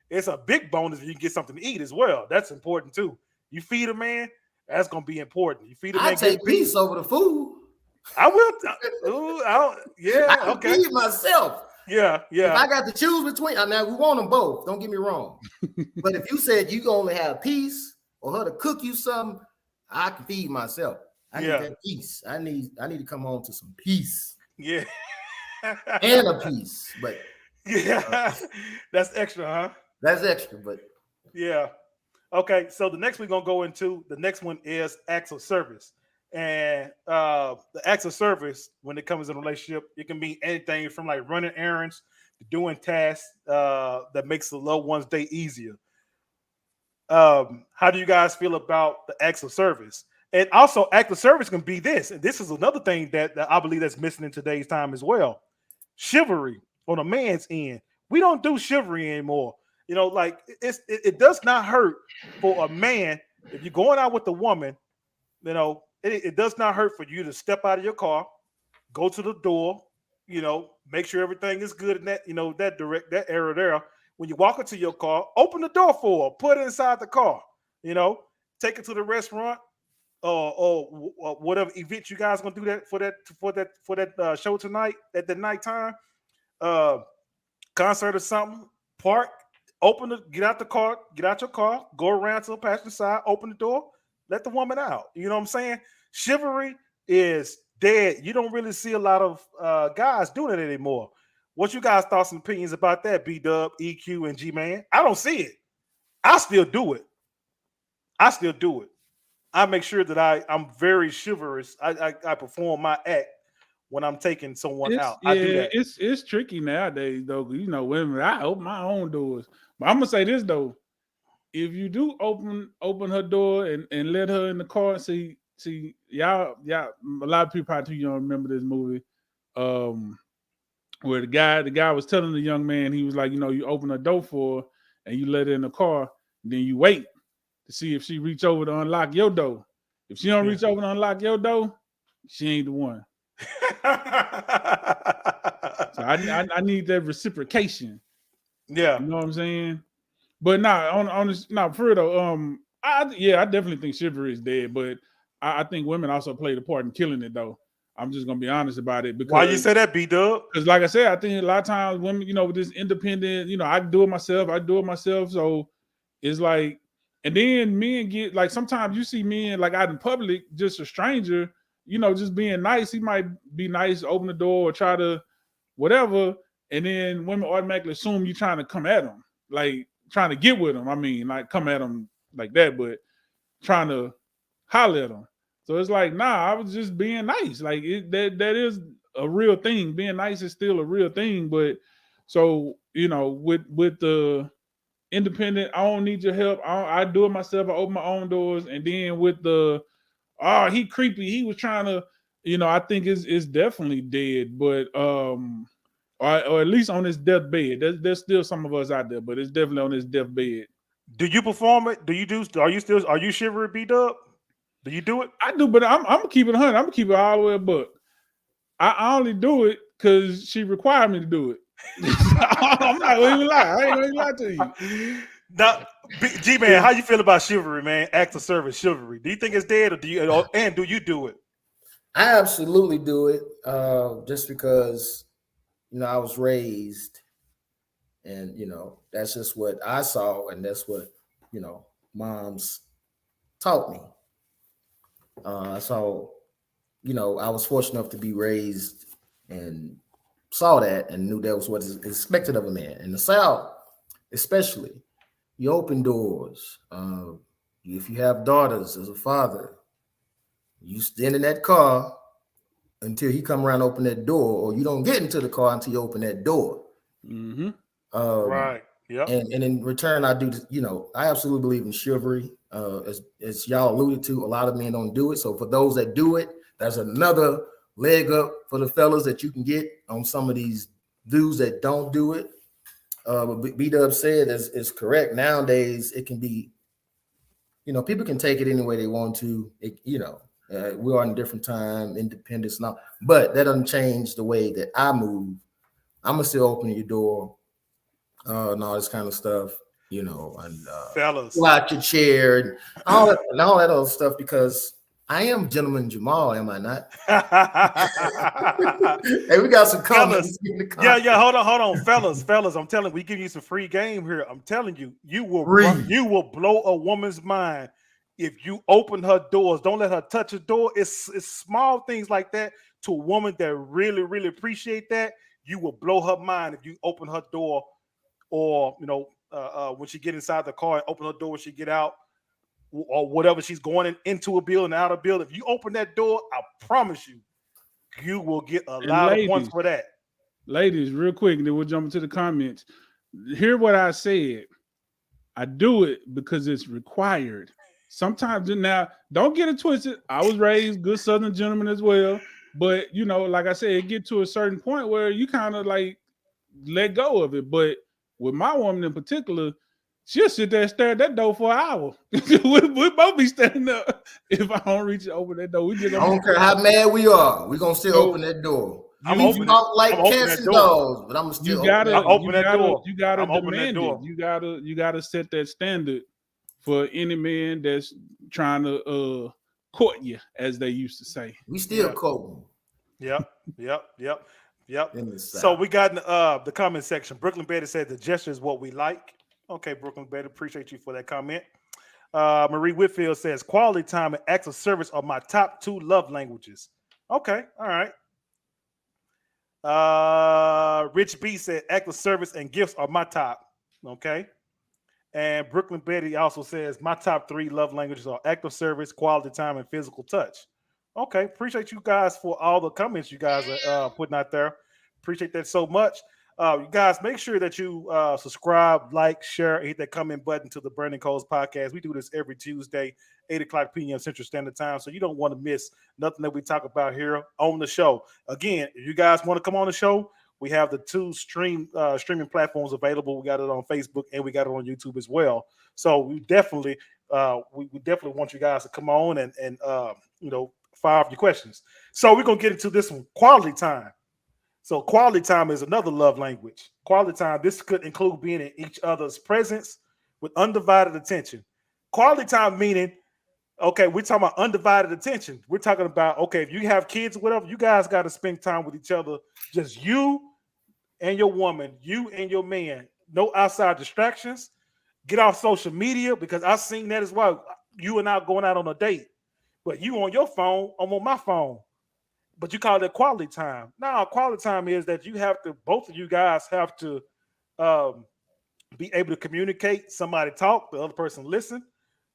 It's a big bonus if you can get something to eat as well. That's important too. You feed a man, that's gonna be important. You feed a I man, take get peace over the food. I will. Ooh, yeah, I can okay. feed myself. Yeah, If yeah, I got to choose between, I mean, we want them both. Don't get me wrong. But if you said you can only have peace or her to cook you something, I can feed myself. I need yeah, that peace. I need to come home to some peace yeah. and a peace. But Yeah, that's extra, huh? that's extra. But Yeah. Okay, so the next we're gonna go into the next one is acts of service, and the acts of service when it comes in a relationship, it can be anything from like running errands to doing tasks that makes the loved one's day easier. How do you guys feel about the acts of service? And also, act of service can be this, and this is another thing that I believe that's missing in today's time as well. Chivalry on a man's end. We don't do chivalry anymore. You know, like it does not hurt for a man if you're going out with a woman. You know, it does not hurt for you to step out of your car, go to the door. You know, make sure everything is good in that that area there. When you walk into your car, open the door for her, put it inside the car. You know, take it to the restaurant or whatever event you guys gonna do that for that show tonight at the nighttime uh concert or something. Park, get out the car, get out your car, go around to the passenger side, open the door, let the woman out. You know what I'm saying? Chivalry is dead. You don't really see a lot of guys doing it anymore. What you guys thoughts and opinions about that? B Dub, EQ, and G Man. I don't see it. I still do it. I still do it. I make sure that I'm very chivalrous. I perform my act when I'm taking someone out. I do that. it's tricky nowadays though. 'Cause, you know, women, I open my own doors. But I'm gonna say this though: if you do open her door and let her in the car, see y'all, a lot of people probably too young remember this movie, where the guy was telling the young man, he was like, you know, you open a door for her and you let her in the car, then you wait to see if she reach over to unlock your door. If she don't reach over to unlock your door, she ain't the one. So I need that reciprocation. Yeah. You know what I'm saying? But on this, for real though, I definitely think chivalry is dead, but I think women also played a part in killing it though. I'm just gonna be honest about it Why you because say that, B Dub? like I said, I think a lot of times women, you know, with this independent, you know, I do it myself. So it's like, and then men get like sometimes you see men like out in public, just a stranger, you know, just being nice. He might be nice, open the door or try to whatever, and then women automatically assume you're trying to come at them, like trying to get with them. I mean, like come at them like that, but trying to holler at them. So it's like, nah, I was just being nice. Like that is a real thing. Being nice is still a real thing. But so you know, with the independent, I don't need your help. I do it myself. I open my own doors. And then with the he creepy. He was trying to, you know, I think it's definitely dead. But or at least on his deathbed. There's still some of us out there, but it's definitely on his deathbed. Do you perform it? Are you chivalry, B Dub? Do you do it? I do, but I'm gonna keep it 100. I'm gonna keep it all the way a buck. I only do it because she required me to do it. I'm not gonna even lie. I ain't gonna even lie to you. Now, G Man, how you feel about chivalry, man? Act of service, chivalry. Do you think it's dead, or do you do it? I absolutely do it, just because I was raised And that's just what I saw, and that's what moms taught me. So I was fortunate enough to be raised and saw that and knew that was what is expected of a man. In the South, especially, you open doors. If you have daughters as a father, you stand in that car until he come around and open that door, or you don't get into the car until you open that door. Mm-hmm. Right. Yep. And in return, I do, I absolutely believe in chivalry. As y'all alluded to, a lot of men don't do it. So for those that do it, that's another leg up for the fellas that you can get on some of these dudes that don't do it. But B-Dub said is correct. Nowadays, it can be, people can take it any way they want to. We are in a different time, independence now, but that doesn't change the way that I move. I'm gonna still open your door, and all this kind of stuff, and Fellas, pull out your chair and all that other stuff, because I am Gentleman Jamal, am I not? Hey, we got some comments. Yeah. Hold on, fellas. I'm telling you, we give you some free game here. I'm telling you, you will blow a woman's mind if you open her doors. Don't let her touch the door. It's small things like that to a woman that really, really appreciate that. You will blow her mind if you open her door, or when she get inside the car and open her door when she get out, or whatever she's going into a building, out of a building. If you open that door, I promise you, you will get a lot of points for that. Ladies, real quick, and then we'll jump into the comments. Hear what I said. I do it because it's required. Sometimes, now, don't get it twisted. I was raised good Southern gentleman as well. But, like I said, it get to a certain point where you kind of like let go of it. But with my woman in particular, she'll sit there and stare at that door for an hour. We'll both be standing up if I don't reach open that door. I don't care how mad we are. We're going to still open that door. I'm opening like cats and dogs, but I'm still open that door. You gotta demand it. You gotta set that standard for any man that's trying to court you, as they used to say. We still courting. Yep. So we got in the comment section. Brooklyn Betty said the gesture is what we like. Okay, Brooklyn Betty, appreciate you for that comment. Marie Whitfield says quality time and acts of service are my top 2 love languages. Okay, all right. Rich B said act of service and gifts are my top. Okay. And Brooklyn Betty also says my top 3 love languages are act of service, quality time, and physical touch. Okay. Appreciate you guys for all the comments you guys are putting out there. Appreciate that so much. You guys, make sure that you subscribe, like, share, hit that comment button to the Burning Coals podcast. We do this every Tuesday, 8 o'clock p.m. Central Standard Time. So you don't want to miss nothing that we talk about here on the show. Again, if you guys want to come on the show, we have the 2 streaming platforms available. We got it on Facebook and we got it on YouTube as well. So we definitely want you guys to come on and fire up your questions. So we're gonna get into this one, quality time. So quality time is another love language. Quality time, this could include being in each other's presence with undivided attention. Quality time meaning, okay, we're talking about undivided attention. We're talking about, okay, if you have kids or whatever, you guys got to spend time with each other. Just you and your woman, you and your man. No outside distractions. Get off social media, because I've seen that as well. You and I going out on a date, but you on your phone, I'm on my phone. But you call it quality time. Now, quality time is that both of you guys have to be able to communicate. Somebody talk, the other person listen.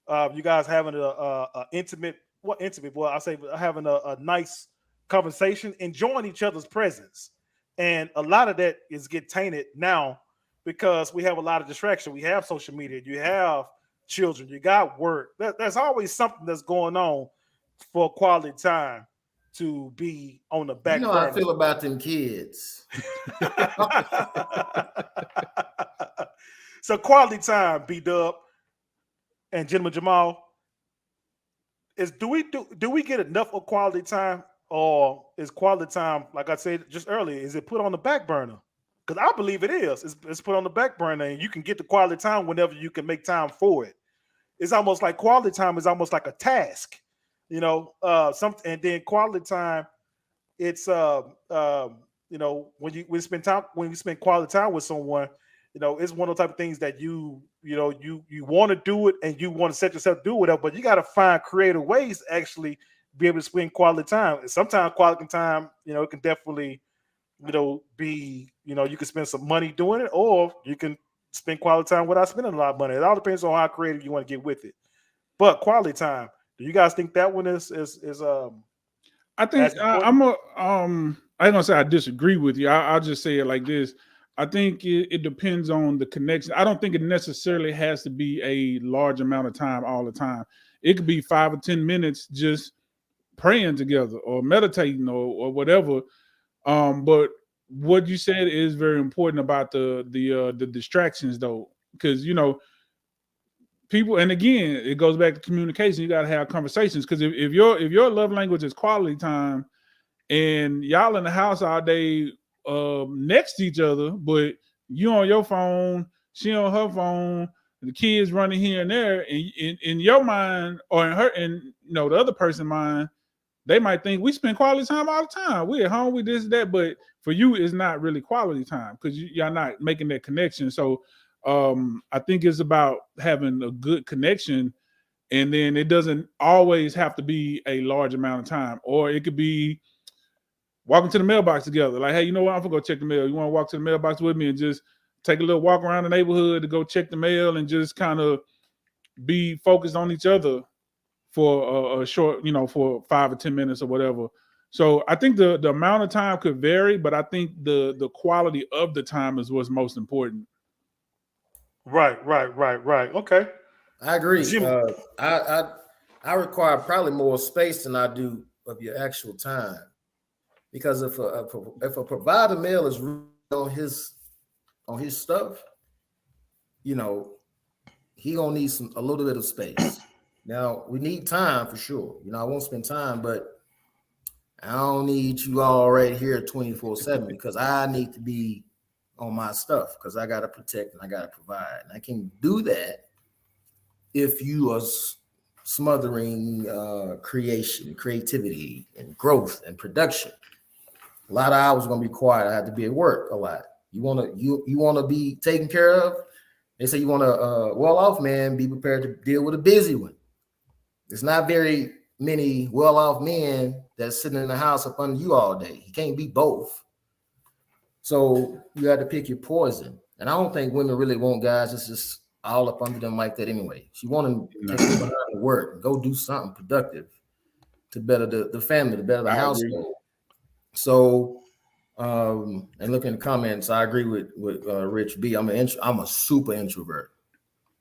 You guys having a intimate, well, I say having a nice conversation, enjoying each other's presence. And a lot of that is get tainted now because we have a lot of distraction. We have social media, you have children, you got work. There's always something that's going on for quality time to be on the back burner. How I feel about them kids. So quality time, B-Dub and Gentleman Jamal, do we get enough of quality time, or is quality time, like I said just earlier, is it put on the back burner? Because I believe it is. It's put on the back burner, and you can get the quality time whenever you can make time for it. It's almost like quality time is almost like a task. And then quality time, it's when you spend quality time with someone, it's one of the type of things that you want to do it and you want to set yourself to do whatever, but you got to find creative ways to actually be able to spend quality time. And sometimes quality time, it can definitely, be, you can spend some money doing it, or you can spend quality time without spending a lot of money. It all depends on how creative you want to get with it. But quality time, do you guys think that one is I think I ain't gonna say I disagree with you. I'll just say it like this. I think it depends on the connection. I don't think it necessarily has to be a large amount of time all the time. It could be 5 or 10 minutes just praying together or meditating or whatever. But what you said is very important about the distractions though, because people, and again, it goes back to communication. You got to have conversations, because if your love language is quality time and y'all in the house all day next to each other, but you on your phone, she on her phone, the kids running here and there, and in your mind or in her and the other person's mind, they might think we spend quality time all the time. We at home, we this, that, but for you, it's not really quality time because y'all not making that connection. So I think it's about having a good connection, and then it doesn't always have to be a large amount of time, or it could be walking to the mailbox together. Like, hey, you know what? I'm gonna go check the mail. You want to walk to the mailbox with me and just take a little walk around the neighborhood to go check the mail and just kind of be focused on each other for a short, for 5 or 10 minutes or whatever. So I think the amount of time could vary, but I think the quality of the time is what's most important. Right. Okay. I agree. I require probably more space than I do of your actual time, because if a provider male is on his stuff, he gonna need a little bit of space. Now we need time for sure. I won't spend time, but I don't need you all right here 24/7 because I need to be on my stuff because I gotta protect and I gotta provide. And I can do that if you are smothering creation, creativity, and growth and production. A lot of hours are gonna be quiet. I have to be at work a lot. You wanna be taken care of. They say you want a well-off man, be prepared to deal with a busy one. There's not very many well-off men that's sitting in the house up under you all day. You can't be both. So you have to pick your poison. And I don't think women really want guys that's just all up under them like that anyway. She want to take them behind the work and go do something productive to better the family, to better the household. So, and looking at the comments, I agree with Rich B. I'm a super introvert,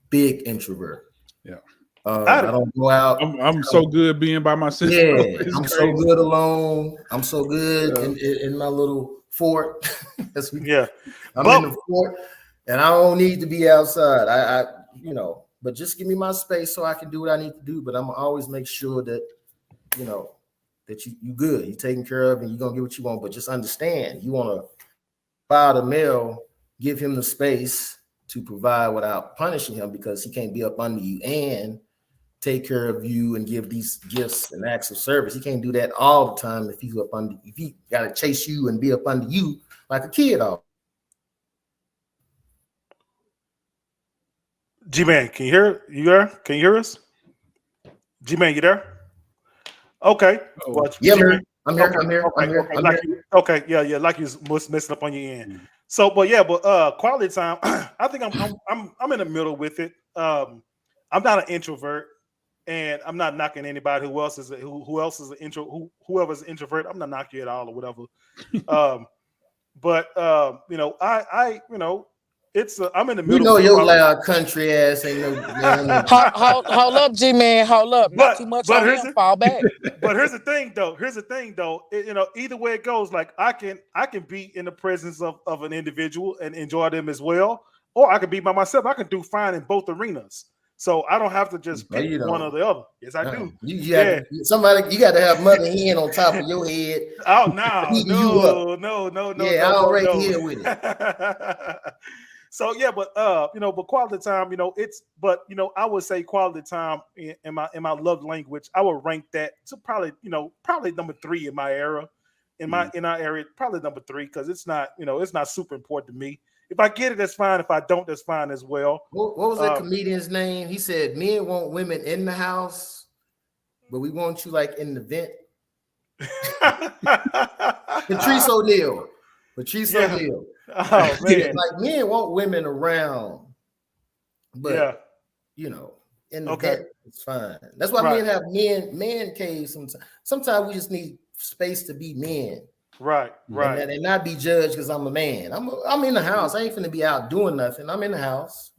big introvert. Yeah. I don't go out. I'm so good being by myself. Yeah, I'm so good alone. I'm so good in my little fort. I'm in the fort, and I don't need to be outside. I but just give me my space so I can do what I need to do. But I'm always make sure that that you good, you taken care of, and you're gonna get what you want. But just understand, you want to buy the male, give him the space to provide without punishing him because he can't be up under you and take care of you and give these gifts and acts of service. He can't do that all the time if he got to chase you and be up under you like a kid. G-Man, can you hear? You there? Can you hear us? G-Man, you there? Okay. Yeah, I'm here. Okay, yeah, like you was messing up on your end. So, but quality time. I think I'm in the middle with it. I'm not an introvert, and I'm not knocking anybody whoever's an introvert. I'm not knocking you at all or whatever. I'm in the middle. You know your loud country ass ain't no. Hold up, G-Man. Hold up. Not too much on him. Fall back. But here's the thing, though. Either way it goes, like I can be in the presence of an individual and enjoy them as well, or I can be by myself. I can do fine in both arenas. So I don't have to just pick one or the other. Yes, I do. You got to have mother hen on top of your head. Oh no. Yeah, I'm right here with it. So but quality time, I would say quality time in my love language, I would rank that to probably number 3 in my era, in our area, probably number 3, because it's not super important to me. If I get it, that's fine. If I don't, that's fine as well. What was that comedian's name? He said, "Men want women in the house, but we want you like in the vent." Patrice O'Neal. O'Neal. Oh man, like men want women around, but in the vent, it's fine. That's why men have man caves sometimes. Sometimes we just need space to be men. Right. And not be judged because I'm a man. I'm in the house. I ain't finna be out doing nothing. I'm in the house,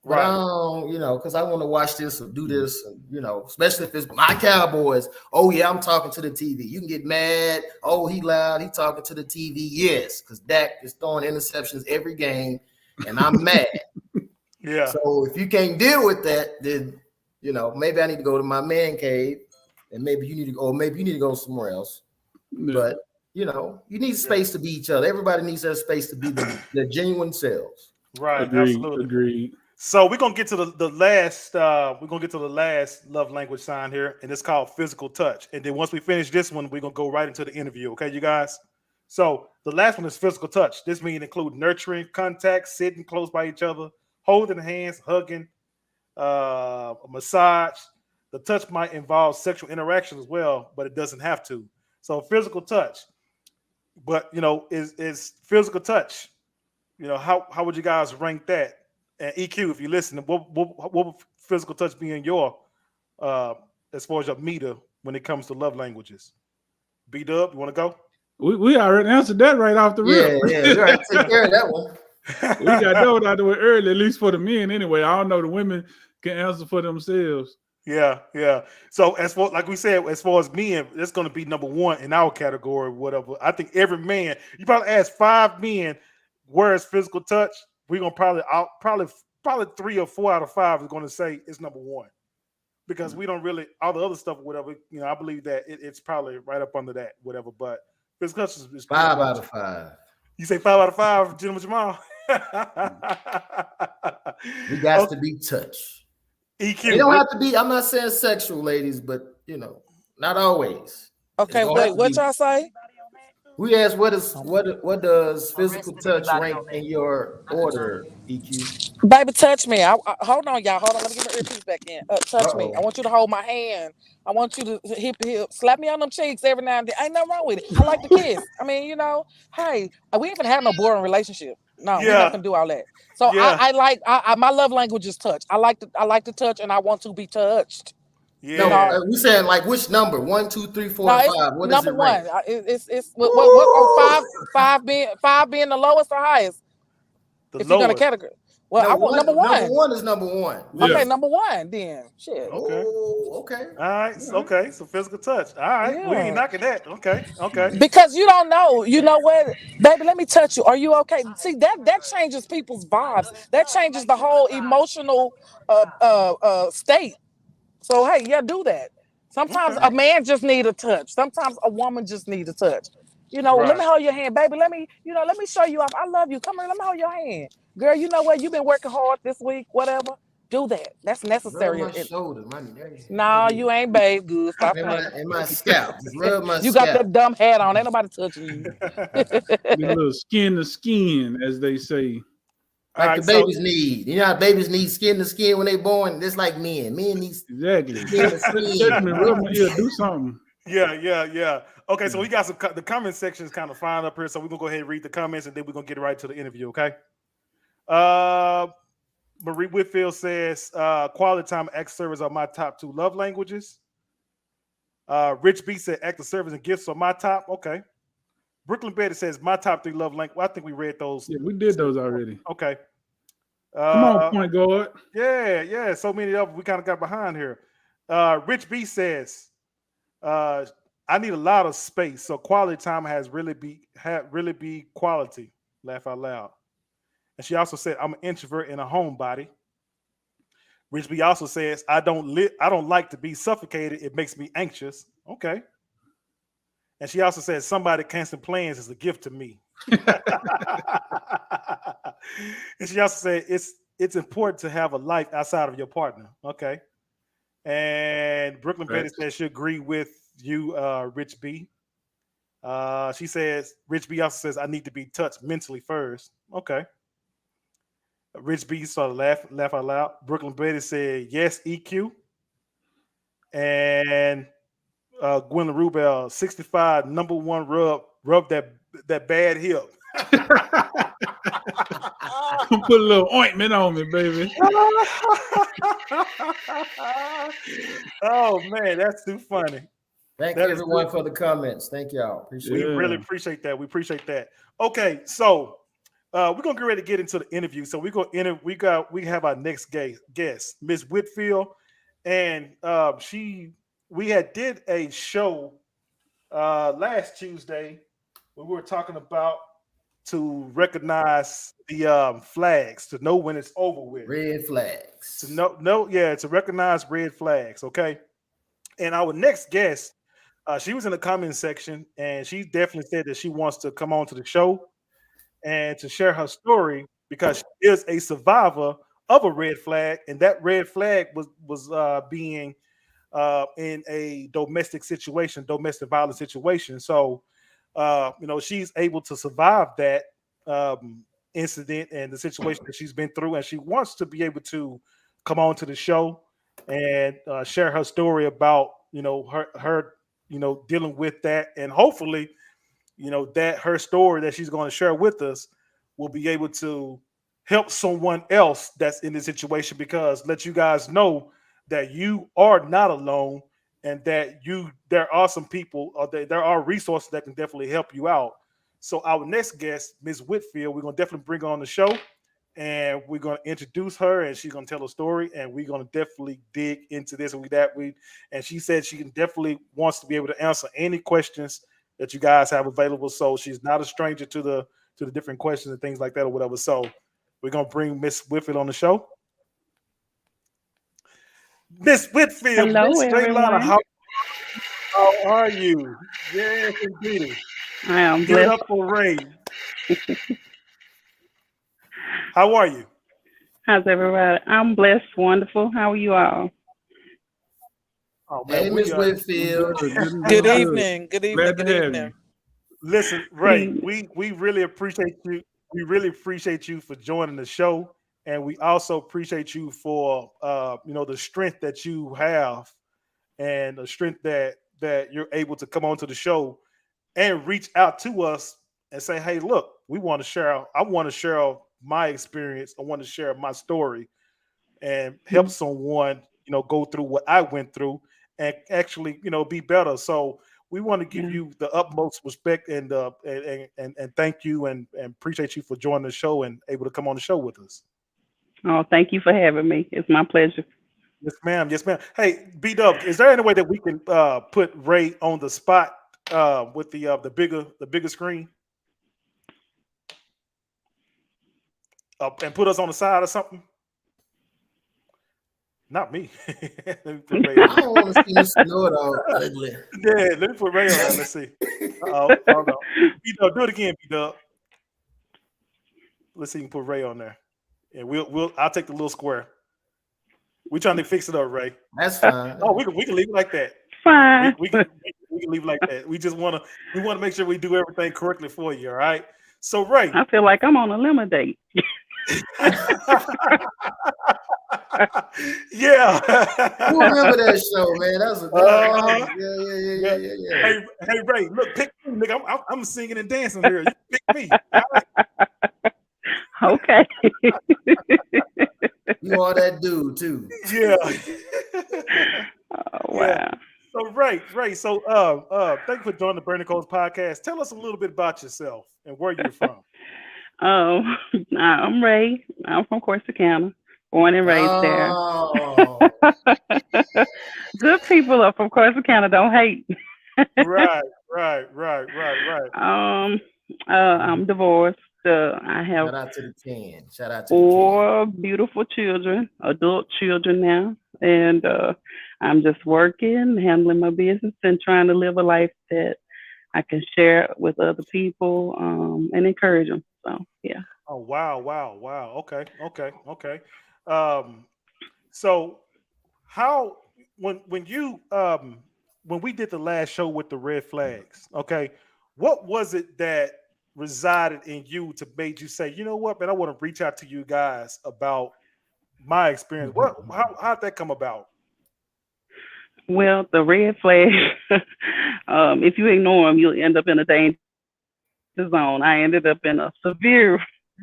But I don't, because I want to watch this or do this, and, especially if it's my Cowboys. Oh yeah, I'm talking to the TV. You can get mad. Oh, he loud. He talking to the TV. Yes, because Dak is throwing interceptions every game, and I'm mad. Yeah. So if you can't deal with that, then maybe I need to go to my man cave, and maybe you need to go. Or maybe you need to go somewhere else. Yeah. But you need space to be each other. Everybody needs that space to be their genuine selves. Right. Absolutely. Agreed. So we're gonna get to the last. We're gonna get to the last love language sign here, and it's called physical touch. And then once we finish this one, we're gonna go right into the interview. Okay, you guys. So the last one is physical touch. This means include nurturing, contact, sitting close by each other, holding hands, hugging, a massage. The touch might involve sexual interaction as well, but it doesn't have to. So physical touch, but is physical touch. How would you guys rank that? And EQ, if you listen, what would physical touch be in your as far as your meter when it comes to love languages? B-Dub, you want to go? We already answered that right off the rip. Yeah, you already take care of that one. We got that one out the way early, at least for the men anyway. I don't know, the women can answer for themselves. Yeah. So as far like we said, as far as men, it's going to be number one in our category, whatever. I think every man, you probably ask 5 men where is physical touch. We're gonna probably 3 or 4 out of 5 is going to say it's number one, because we don't really all the other stuff, whatever. I believe that it's probably right up under that, whatever. But physical touch is 5 out of 5. You say 5 out of 5, Gentleman Jamal. We got to be touched. EQ. You don't have to be. I'm not saying sexual, ladies, but not always. Okay, wait. What y'all say? We asked what does physical touch rank in your order, EQ? Baby, touch me. Hold on, y'all. Hold on. Let me get my earpiece back in. Touch me. I want you to hold my hand. I want you to hip, slap me on them cheeks every now and then. Ain't nothing wrong with it. I like to kiss. I mean, hey, we ain't even have no boring relationship. No, we're not gonna do all that. So I like my love language is touch. I like to touch, and I want to be touched. Yeah. No, we saying like which number? 1, 2, 3, 4, 5. What is it? Number one. It's what on 5 being the lowest or highest? If you're gonna category. Well, I want number one. Number one is number one. Okay, number one then. Shit. Okay. Okay. All right. Okay. So physical touch. All right. We ain't knocking that. Okay. Because you don't know. You know what, baby? Let me touch you. Are you okay? See, that changes people's vibes. That changes the whole emotional state. So hey, do that. Sometimes a man just need a touch. Sometimes a woman just need a touch. Let me hold your hand, baby. Let me show you off. I love you. Come here, let me hold your hand. Girl, you know what? You've been working hard this week, whatever. Do that. That's necessary. Rub my shoulder, no, you ain't, babe. Good. Stop in my scalp. Rub my you scalp. got that dumb hat on. Ain't nobody touching you. A little skin to skin, as they say. Like the babies need. You know how babies need skin to skin when they born? Just like men. Men need exactly. Skin to skin. Do something. Yeah. Okay, so we got the comment section is kind of fine up here, so we're gonna go ahead and read the comments, and then we're gonna get right to the interview. Okay. Marie Whitfield says quality time, acts of service are my top 2 love languages. Rich B said act of service and gifts are my top. Okay. Brooklyn Betty says my top 3 love language. Well, I think we read those. Yeah, we did those already. Okay. Come on, point guard. Yeah. So many of them we kind of got behind here. Rich B says, I need a lot of space, so quality time has really be quality. Laugh out loud. And she also said, I'm an introvert and a homebody. Rich B also says, I don't like to be suffocated. It makes me anxious. Okay. And she also says, somebody canceling plans is a gift to me. And she also said, it's important to have a life outside of your partner. Okay. And Brooklyn Betty says she agree with you, Rich B. She says, Rich B also says, I need to be touched mentally first. Okay. Rich B started laugh out loud. Brooklyn Betty said, yes, EQ. And Gwendolyn Rubel, 65, number one rub that bad hip. Put a little ointment on me, baby. Oh man, that's too funny. Thank you everyone for the comments. Thank y'all. Appreciate it. We really appreciate that. We appreciate that. Okay, so we're gonna get ready to get into the interview. So we have our next guest, Miss Whitfield, and we had did a show last Tuesday where we were talking about to recognize the flags, to know when it's over with. Red flags. To recognize red flags. Okay. And our next guest, she was in the comment section, and she definitely said that she wants to come on to the show and to share her story because she is a survivor of a red flag, and that red flag was being in a domestic violence situation. So, she's able to survive that incident and the situation that she's been through, and she wants to be able to come on to the show and share her story about her dealing with that, and hopefully that her story that she's going to share with us will be able to help someone else that's in this situation, because let you guys know that you are not alone, and that there are some people, or there are resources that can definitely help you out. So our next guest, Ms. Whitfield, we're going to definitely bring her on the show, and we're going to introduce her, and she's going to tell a story, and we're going to definitely dig into this and she said she can definitely wants to be able to answer any questions that you guys have available. So she's not a stranger to the different questions and things like that or whatever. So we're going to bring Miss Whitfield on the show. Miss Whitfield, hello, everyone. How are you? Yes, indeed. I am Give it blessed. up for Ray. How are you? How's everybody? I'm blessed, wonderful. How are you all? Oh, man, hey, Miss Whitfield. Good evening. Good evening. Glad Good to have evening. you. Listen, Ray, we really appreciate you. We really appreciate you for joining the show, and we also appreciate you for the strength that you have, and the strength that you're able to come onto the show and reach out to us and say, hey, look, I want to share my experience. I want to share my story and help someone, go through what I went through and actually, be better. So we want to give you the utmost respect and thank you and appreciate you for joining the show and able to come on the show with us. Oh, thank you for having me. It's my pleasure. Yes, ma'am. Yes, ma'am. Hey, B-Dub, is there any way that we can put Ray on the spot with the bigger screen? And put us on the side or something? Not me. Let me put Ray on. I don't want to see this know-it-all ugly. Yeah, let me put Ray on there. Let's see. Hold on. B-Dub, do it again, B-Dub. Let's see if you can put Ray on there. And I'll take the little square. We're trying to fix it up, Ray. That's fine. Oh, we can leave it like that. Fine. We can leave it like that. We want to make sure we do everything correctly for you. All right. So, Ray, I feel like I'm on a lemon date. Yeah. Who remember that show, man? That was a yeah. Hey, Ray, look, pick me, nigga. I'm singing and dancing here. You pick me. All right? Okay. You are that dude too. Yeah. Oh, wow. Yeah. So Ray. So thank you for joining the Burning Coals podcast. Tell us a little bit about yourself and where you're from. I'm Ray. I'm from Corsicana, born and raised there. Good people are from Corsicana. Don't hate. Right. I'm divorced. I have Shout out to the 10. Shout out to four beautiful children, adult children now, and I'm just working, handling my business, and trying to live a life that I can share with other people and encourage them. So yeah. Oh wow. Okay. So how when we did the last show with the red flags, okay, what was it that resided in you to make you say, you know what, man, I want to reach out to you guys about my experience? How'd that come about? Well, the red flag, if you ignore them, you'll end up in a danger zone. I ended up in a severe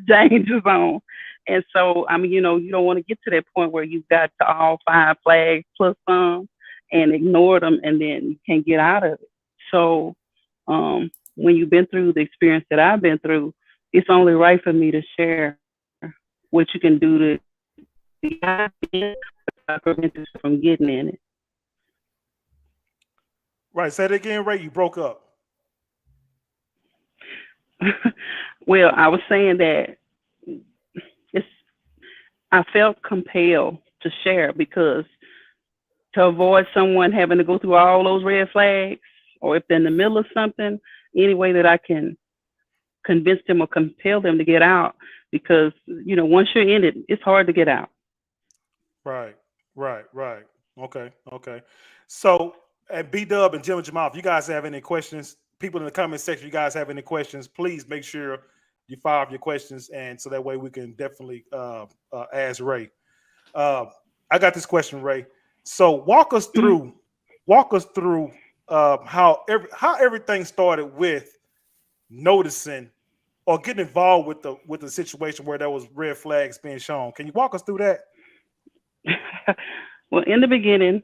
danger zone. And so, I mean, you know, you don't want to get to that point where you've got to all 5 flags plus some and ignore them and then you can't get out of it. So, when you've been through the experience that I've been through, it's only right for me to share what you can do to prevent you from getting in it. Right. Say that again, Ray. You broke up. Well, I was saying that I felt compelled to share because to avoid someone having to go through all those red flags, or if they're in the middle of something, any way that I can convince them or compel them to get out, because, you know, once you're in it, it's hard to get out. Right. Okay. So, at B-Dub and Jim and Jamal, if you guys have any questions, people in the comment section, you guys have any questions, please make sure you fire up your questions, and so that way we can definitely ask Ray. I got this question, Ray. So walk us through how everything started with noticing or getting involved with the situation where there was red flags being shown. Can you walk us through that? Well, in the beginning,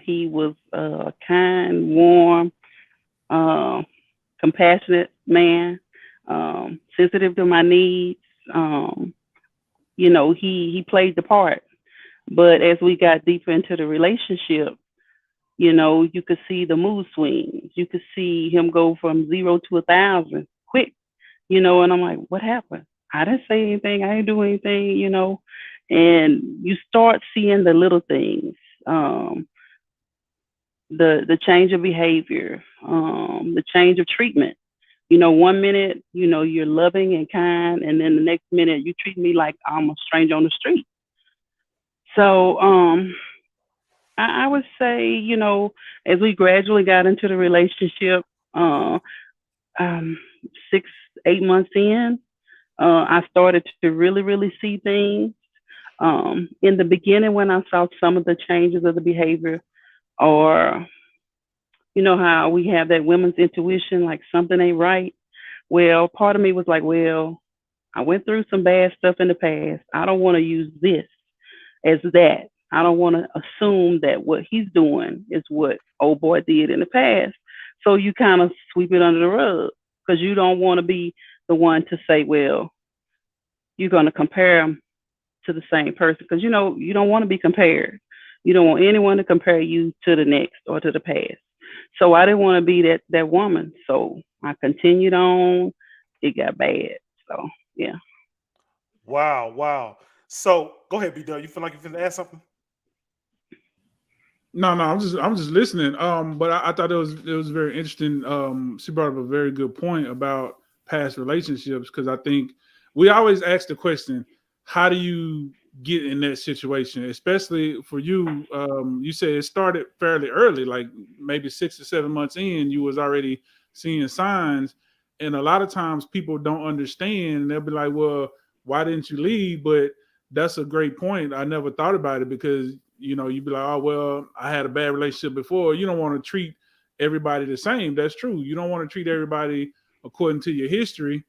he was a kind, warm, compassionate man, sensitive to my needs. You know, he played the part. But as we got deeper into the relationship, you know, you could see the mood swings. You could see him go from 0 to 1,000 quick, you know, and I'm like, what happened? I didn't say anything. I didn't do anything, you know. And you start seeing the little things, the change of behavior, the change of treatment. You know, 1 minute, you know, you're loving and kind, and then the next minute you treat me like I'm a stranger on the street. So I would say, you know, as we gradually got into the relationship, 6, 8 months in, I started to really, really see things. In the beginning, when I saw some of the changes of the behavior, or, you know, how we have that women's intuition, like something ain't right. Well, part of me was like, well, I went through some bad stuff in the past. I don't want to use this as that. I don't want to assume that what he's doing is what old boy did in the past. So you kind of sweep it under the rug because you don't want to be the one to say, well, you're going to compare him to the same person, because, you know, you don't want to be compared. You don't want anyone to compare you to the next or to the past. So I didn't want to be that woman. So I continued on. It got bad. So, yeah. Wow. So go ahead, B-Dub. You feel like you finna ask something? No, I'm just listening. But I thought it was very interesting. She brought up a very good point about past relationships, because I think we always ask the question, how do you get in that situation? Especially for you, you said it started fairly early, like maybe 6 or 7 months in, you was already seeing signs. And a lot of times people don't understand. They'll be like, well, why didn't you leave? But that's a great point. I never thought about it, because, you know, you'd be like, oh, well, I had a bad relationship before. You don't want to treat everybody the same. That's true. You don't want to treat everybody according to your history.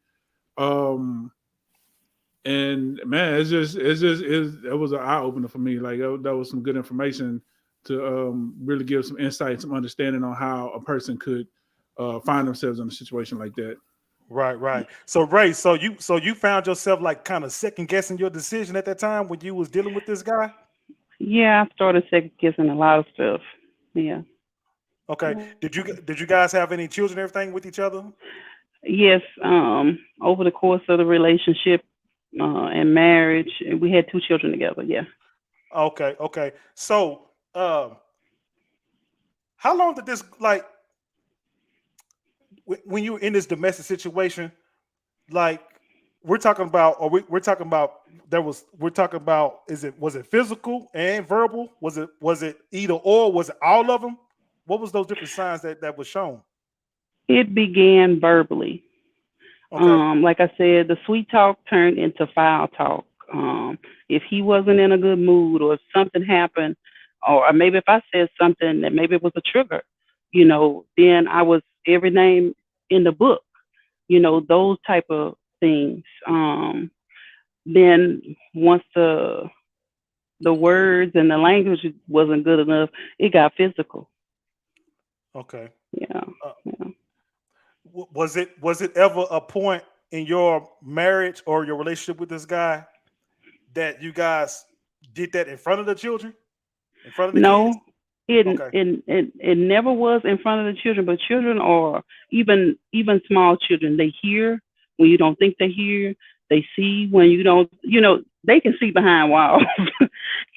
And man, it was an eye opener for me. Like that was some good information to really give some insight, some understanding on how a person could find themselves in a situation like that. Right. So Ray, so you found yourself like kind of second guessing your decision at that time when you was dealing with this guy? Yeah, I started second guessing a lot of stuff. Yeah. Okay. Did you guys have any children and everything with each other? Yes. Over the course of the relationship and marriage, we had 2 children together. Yeah. Okay. So, how long did this, like, when you were in this domestic situation, like we're talking about, or we're talking about was it physical and verbal? Was it either or? Was it all of them? What was those different signs that was shown? It began verbally. Okay. Like I said, the sweet talk turned into foul talk. If he wasn't in a good mood, or if something happened, or maybe if I said something that maybe it was a trigger, then I was every name in the book, those type of things. Then once the words and the language wasn't good enough, it got physical. Okay. Yeah. Uh, Yeah. was it ever a point in your marriage or your relationship with this guy that you guys did that in front of the children, in front of the kids? No, it Okay. it it it never was in front of the children, but children, or even small children, they hear when you don't think they hear. They see when you don't. They can see behind walls,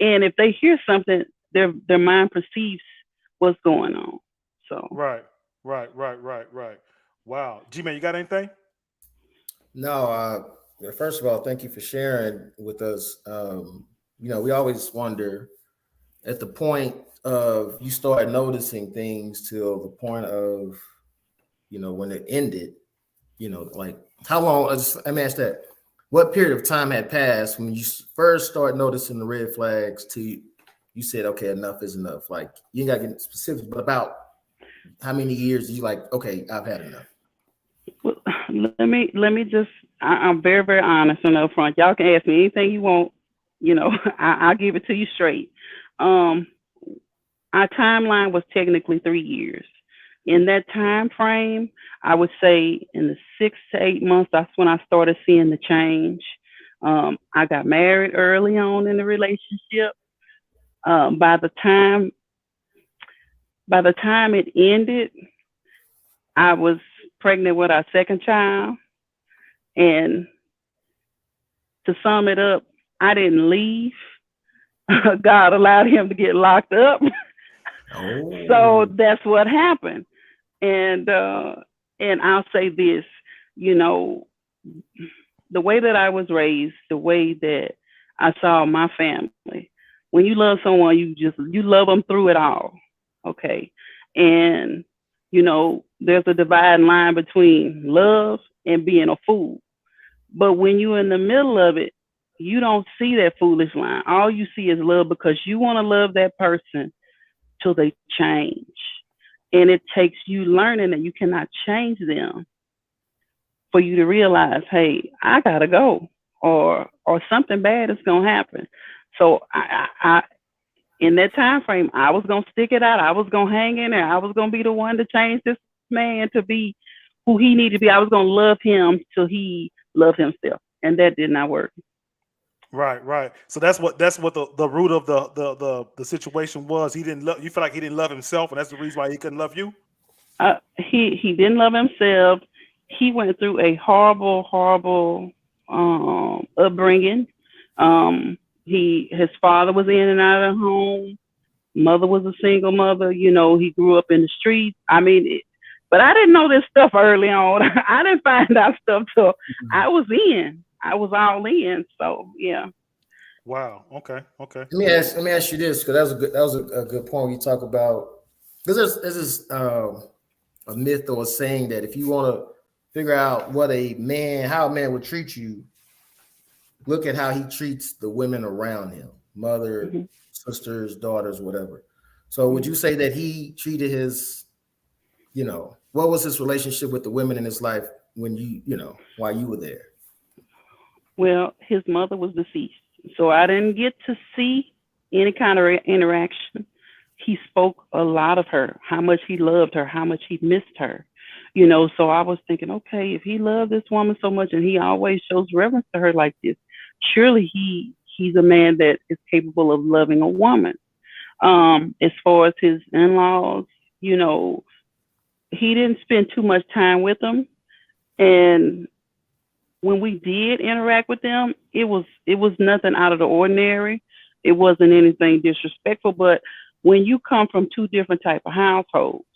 and if they hear something, their mind perceives what's going on. So Right. Right. Wow. G man, you got anything? No, first of all, thank you for sharing with us. We always wonder at the point of you start noticing things till the point of, when it ended, like how long, let me ask that. What period of time had passed when you first start noticing the red flags to you said, okay, enough is enough. Like you ain't got to get specific, but about how many years you like, okay, I've had enough. well, let me just. I'm very very honest and upfront. Y'all can ask me anything you want. I'll give it to you straight. Um, our timeline was technically 3 years. In that time frame, I would say in the 6 to 8 months, that's when I started seeing the change. I got married early on in the relationship. Um, by the time by the time it ended, I was pregnant with our second child. And to sum it up, I didn't leave. God allowed him to get locked up. So Oh, that's what happened. And I'll say this, you know, the way that I was raised, the way that I saw my family. When you love someone, you love them through it all. Okay. And there's a dividing line between love and being a fool. But when you're in the middle of it, you don't see that foolish line. All you see is love, because you want to love that person till they change. And it takes you learning that you cannot change them for you to realize, hey, I gotta go, or something bad is gonna happen. So I in that time frame, I was gonna stick it out. I was gonna hang in there. I was gonna be the one to change this man to be who he needed to be. I was gonna love him till he loved himself, and that did not work. Right. So that's what the root of the situation was. He didn't love you. Feel like he didn't love himself, and that's the reason why he couldn't love you. He didn't love himself. He went through a horrible upbringing. His father was in and out of the home. Mother was a single mother. He grew up in the streets. I mean, but I didn't know this stuff early on. I didn't find out stuff till I was in. I was all in. So yeah. Wow. Okay. Let me ask you this, because that was a good point. You talk about, because there's this a myth or a saying that if you want to figure out how a man would treat you, look at how he treats the women around him, mother, Mm-hmm. sisters, daughters, whatever. So would you say that he treated what was his relationship with the women in his life when while you were there? Well, his mother was deceased, so I didn't get to see any kind of interaction. He spoke a lot of her, how much he loved her, how much he missed her. So I was thinking, okay, if he loved this woman so much and he always shows reverence to her like this, surely he's a man that is capable of loving a woman. As far as his in-laws, he didn't spend too much time with them. And when we did interact with them, it was nothing out of the ordinary. It wasn't anything disrespectful. But when you come from two different type of households,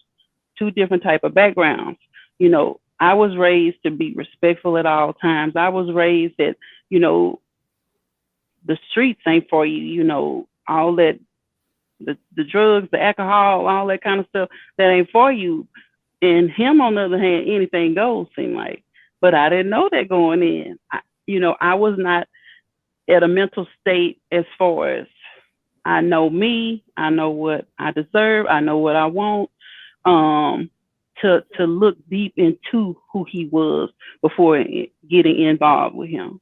two different type of backgrounds, I was raised to be respectful at all times. I was raised that, the streets ain't for you, all that, the drugs, the alcohol, all that kind of stuff, that ain't for you. And him, on the other hand, anything goes, seem like. But I didn't know that going in. I was not at a mental state as far as I know me, I know what I deserve, I know what I want. To look deep into who he was before getting involved with him.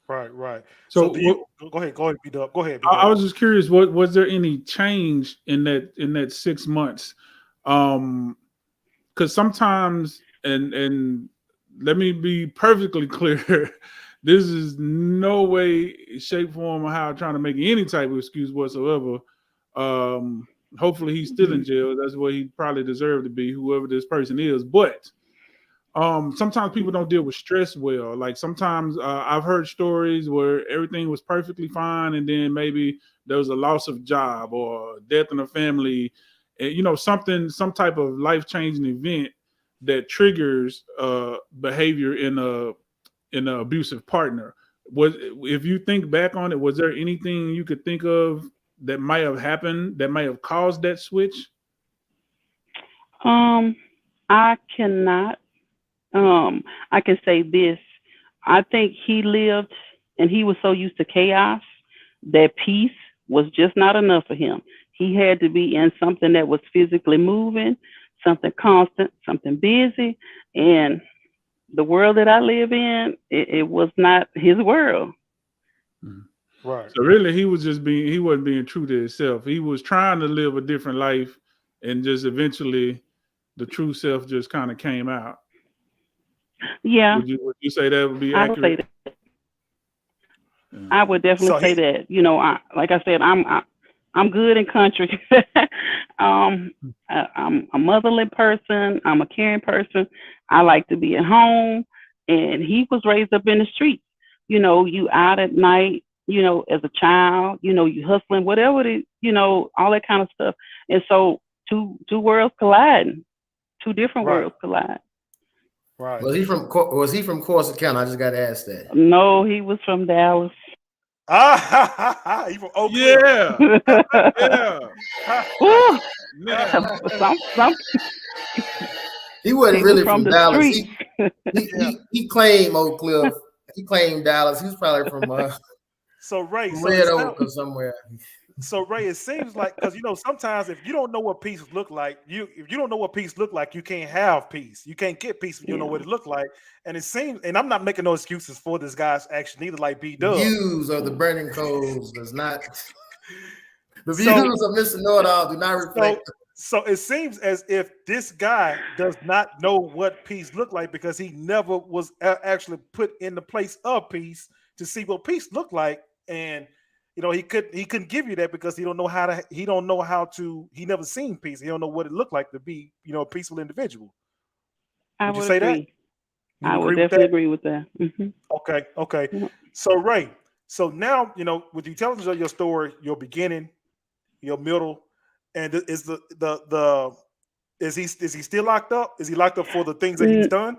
Right. So go ahead, B-Dub. Go ahead, I B-Dub. was just curious, what was there any change in that 6 months? Because sometimes, and let me be perfectly clear, this is no way, shape, form, or how I'm trying to make any type of excuse whatsoever. Hopefully he's still in jail. That's where he probably deserved to be, whoever this person is. But sometimes people don't deal with stress well. Like sometimes I've heard stories where everything was perfectly fine, and then maybe there was a loss of job or death in a family, and, some type of life-changing event that triggers behavior in an abusive partner. If you think back on it, was there anything you could think of that might have happened that might have caused that switch? I cannot. I can say this. I think he lived and he was so used to chaos that peace was just not enough for him. He had to be in something that was physically moving, something constant, something busy. And the world that I live in, it was not his world. Right. So really he wasn't being true to himself. He was trying to live a different life, and just eventually the true self just kind of came out. Yeah. Would you say that would be I would say accurate? that. Yeah. I would definitely say that. Like I said, I'm good in country. I'm a motherly person. I'm a caring person. I like to be at home. And he was raised up in the streets. You out at night, as a child, you hustling, whatever it is, all that kind of stuff. And so two worlds colliding, two different worlds collide. Right. Was he from Corsicana? I just got to ask that. No, he was from Dallas. He from Oak Cliff. Yeah. He wasn't really from Dallas. He claimed Oak Cliff. He claimed Dallas. He was probably from so Ray, Red Oak or somewhere. So Ray, it seems like, because sometimes if you don't know what peace look like, you can't have peace. You can't get peace if you don't know what it look like. And it seems, and I'm not making no excuses for this guy's action either, like B-Dub. The views of the Burning Coals does not. The views of Mr. Know-It-All do not reflect. So it seems as if this guy does not know what peace looked like, because he never was actually put in the place of peace to see what peace looked like. And he couldn't give you that because he never seen peace. He don't know what it looked like to be, a peaceful individual. Would you say agree. That? I would definitely agree with that. Mm-hmm. Okay. Mm-hmm. So Ray, so now, with you telling us your story, your beginning, your middle, and is he still locked up? Is he locked up for the things that he's done?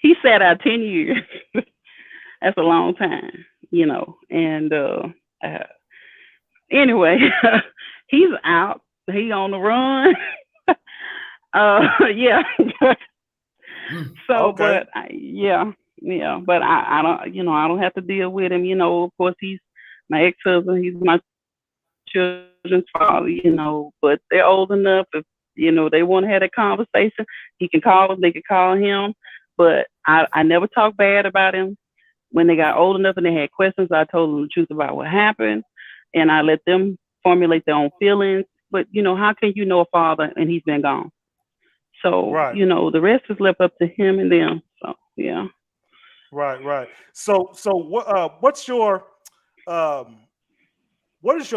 He sat out 10 years. That's a long time, and anyway, he's out. He on the run. Yeah. So, okay. But but I don't, I don't have to deal with him. Of course, he's my ex-husband. He's my children's father. But they're old enough. If they want to have a conversation, he can call them. They can call him. But I never talk bad about him. When they got old enough and they had questions, I told them the truth about what happened, and I let them formulate their own feelings. But how can you know a father and he's been gone? So the rest is left up to him and them. So yeah. Right. So what is your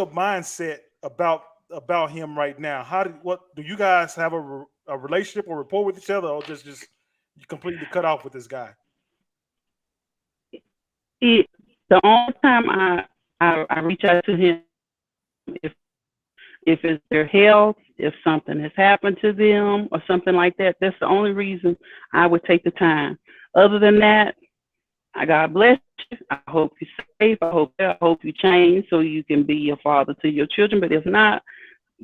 mindset about him right now? What do you guys have a relationship or rapport with each other, or just you completely cut off with this guy? The only time I reach out to him if it's their health, if something has happened to them or something like that, that's the only reason I would take the time. Other than that, God bless you. I hope you're safe. I hope you change so you can be a father to your children. But if not,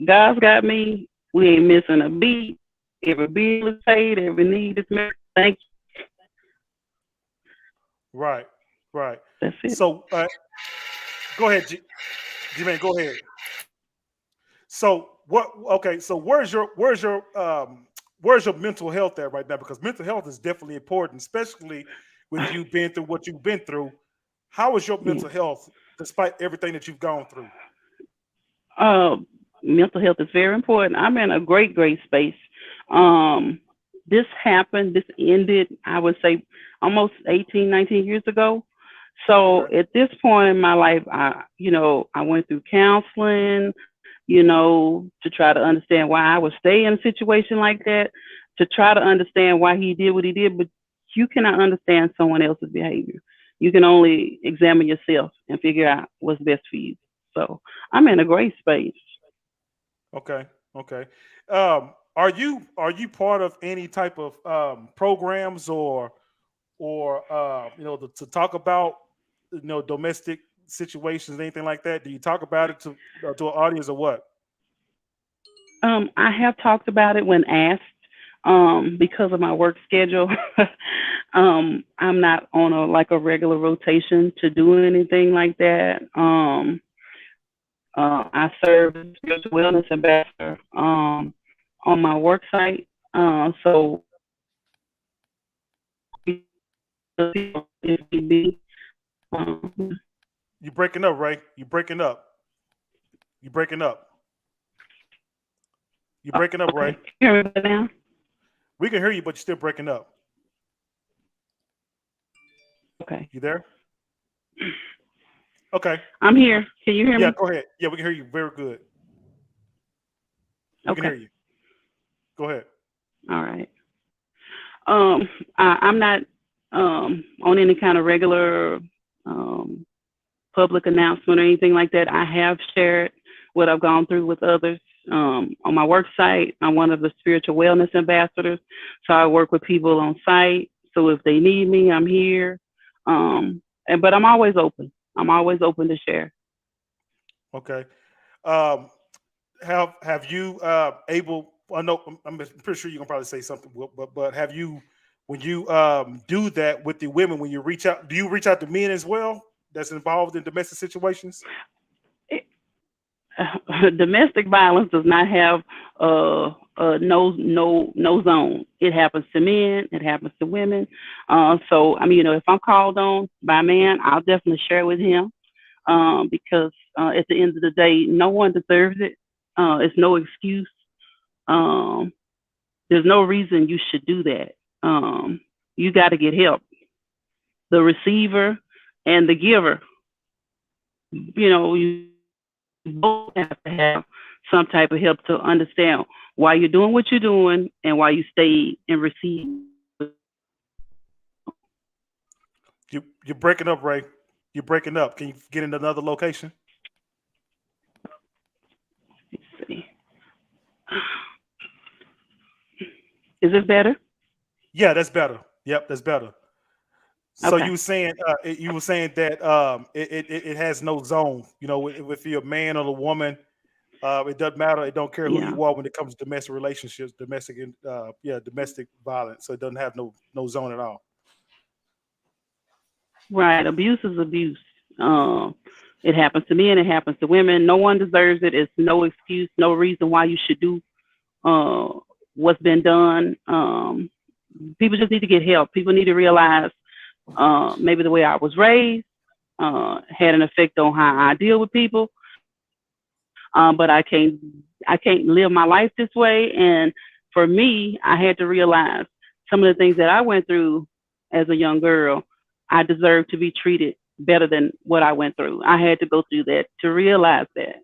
God's got me. We ain't missing a beat. Every bill is paid. Every need is met. Thank you. Right. That's it. So go ahead, G-Man, go ahead. So what? Okay, so where's your mental health at right now? Because mental health is definitely important, especially with you being through what you've been through. How is your Yeah. mental health despite everything that you've gone through? Uh, Mental health is very important. I'm in a great space. Um, this happened, this ended, I would say, almost 18, 19 years ago. So Okay. at this point in my life, I went through counseling, to try to understand why I would stay in a situation like that, to try to understand why he did what he did. But you cannot understand someone else's behavior. You can only examine yourself and figure out what's best for you. So I'm in a great space. Okay. Okay. Are you part of any type of programs or to talk about domestic situations, anything like that? Do you talk about it to an audience or what? I have talked about it when asked. Because of my work schedule, I'm not on a regular rotation to do anything like that. I serve as spiritual wellness ambassador on my work site. So if need be, um, You breaking up, Ray? You breaking up? You breaking up? You breaking up, Ray? okay, hear me now? We can hear you, but you're still breaking up. Okay, You there? Okay. I'm here. Can you hear Yeah, me? go ahead. Yeah, we can hear you very good. We can hear Okay, you. Go ahead. all right. I'm not on any kind of regular um, public announcement or anything like that. I have shared what I've gone through with others. On my work site, I'm one of the spiritual wellness ambassadors. So I work with people on site. So if they need me, I'm here. But I'm always open. I'm always open to share. Okay. Um, have you able? I know I'm pretty sure you can probably say something, but have you when you do that with the women when you reach out? Do you reach out to men as well that's involved in domestic situations? Domestic violence does not have no zone. It happens to men. It happens to women. So I mean, if I'm called on by a man, I'll definitely share with him because at the end of the day, no one deserves it. It's no excuse. Um, there's no reason you should do that. You got to get help. The receiver and the giver. You both have to have some type of help to understand why you're doing what you're doing and why you stay and receive. You're breaking up, Ray. You're breaking up. Can you get in another location? Let's see. Is this better? Yeah, that's better. Yep, that's better. So Okay. you were saying that it has no zone. If you're a man or a woman, it doesn't matter. It don't care who Yeah. you are when it comes to domestic relationships, domestic violence. So it doesn't have no zone at all. Right. Abuse is abuse. It happens to men. It happens to women. No one deserves it. It's no excuse. No reason why you should do uh, what's been done. People just need to get help. People need to realize maybe the way I was raised had an effect on how I deal with people. But I can't live my life this way. And for me, I had to realize some of the things that I went through as a young girl. I deserve to be treated better than what I went through. I had to go through that to realize that.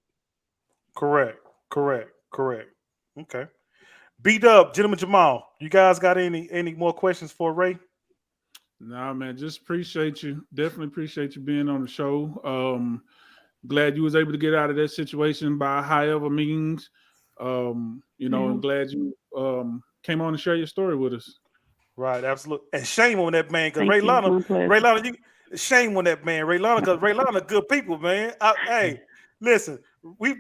Correct. Correct. Correct. Okay. B Dub, gentleman Jamal, you guys got any more questions for Ray? Nah, man, just appreciate you. Definitely appreciate you being on the show. Glad you was able to get out of that situation by however means. And glad you came on and share your story with us. Right, absolutely. And shame on that man, because Thank you. My Ray pleasure. Lana, shame on that man, Ray Lana, because Ray Lana, good people, man. Hey, listen,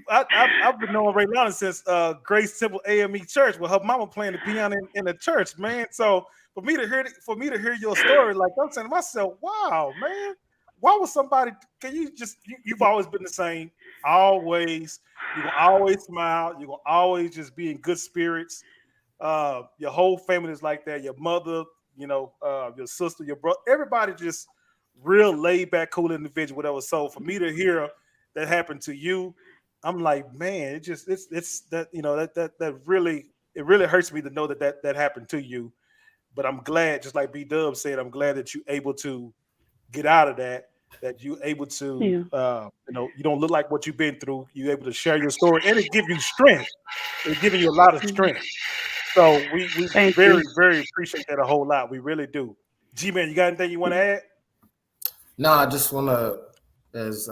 I've been knowing Ray Lana since Grace Temple AME Church, with her mama playing the piano in the church, man. So for me to hear your story, like I'm saying to myself, wow, man, why would somebody? Can you just you've always been the same, always. You're gonna always smile. You're gonna always just be in good spirits. Your whole family is like that. Your mother, your sister, your brother, everybody just real laid back, cool individual, whatever. So for me to hear that happened to you, I'm like, man, it's that that really it really hurts me to know that happened to you. But I'm glad, just like B Dub said, I'm glad that you're able to get out of that. That you're able to, Yeah. you don't look like what you've been through. You're able to share your story, and it gives you strength. It's giving you a lot of strength. So we Thank you. very, very appreciate that a whole lot. We really do. G-Man, you got anything you want to add? No, I just want to, as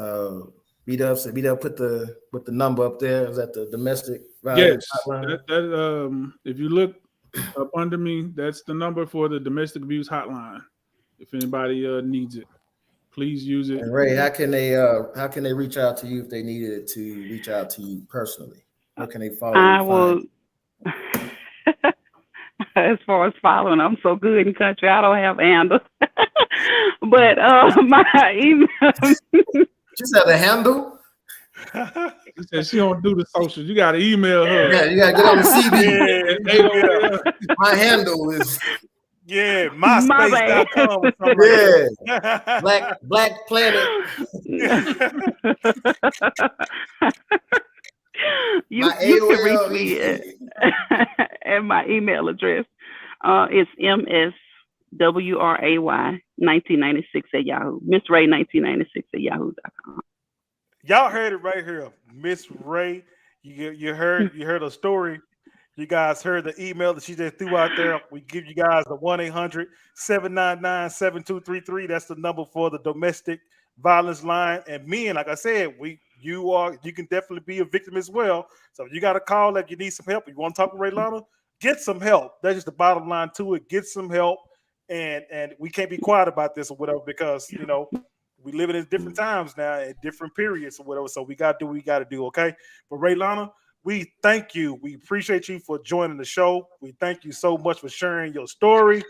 B-Dub said, B-Dub put the number up there. Is that the domestic violence Yes, hotline? that if you look up under me, that's the number for the domestic abuse hotline. If anybody needs it, please use it. And Ray, how can they reach out to you if they needed to reach out to you personally? How can they follow you? I will. As far as following, I'm so good in country. I don't have handles, but my email. Just have a handle. She said she don't do the socials. You got to email her. Yeah, you got to get on the CB. Yeah. My handle is MySpace.com. Yeah, Black Planet. You can reach me at my email address. It's mswray1996 at Yahoo. Miss Ray 1996 at yahoo.com. Y'all heard it right here, Miss Ray. You heard a story. You guys heard the email that she just threw out there. We give you guys the 1-800-799-7233. That's the number for the domestic violence line. And men, like I said, you can definitely be a victim as well. So you got to call if you need some help. If you want to talk to Ray Lana, get some help. That's just the bottom line to it. Get some help. And we can't be quiet about this or whatever, because we live in different times now at different periods or whatever. So we got to do what we got to do. Okay. But Ray Lana, we thank you. We appreciate you for joining the show. We thank you so much for sharing your story.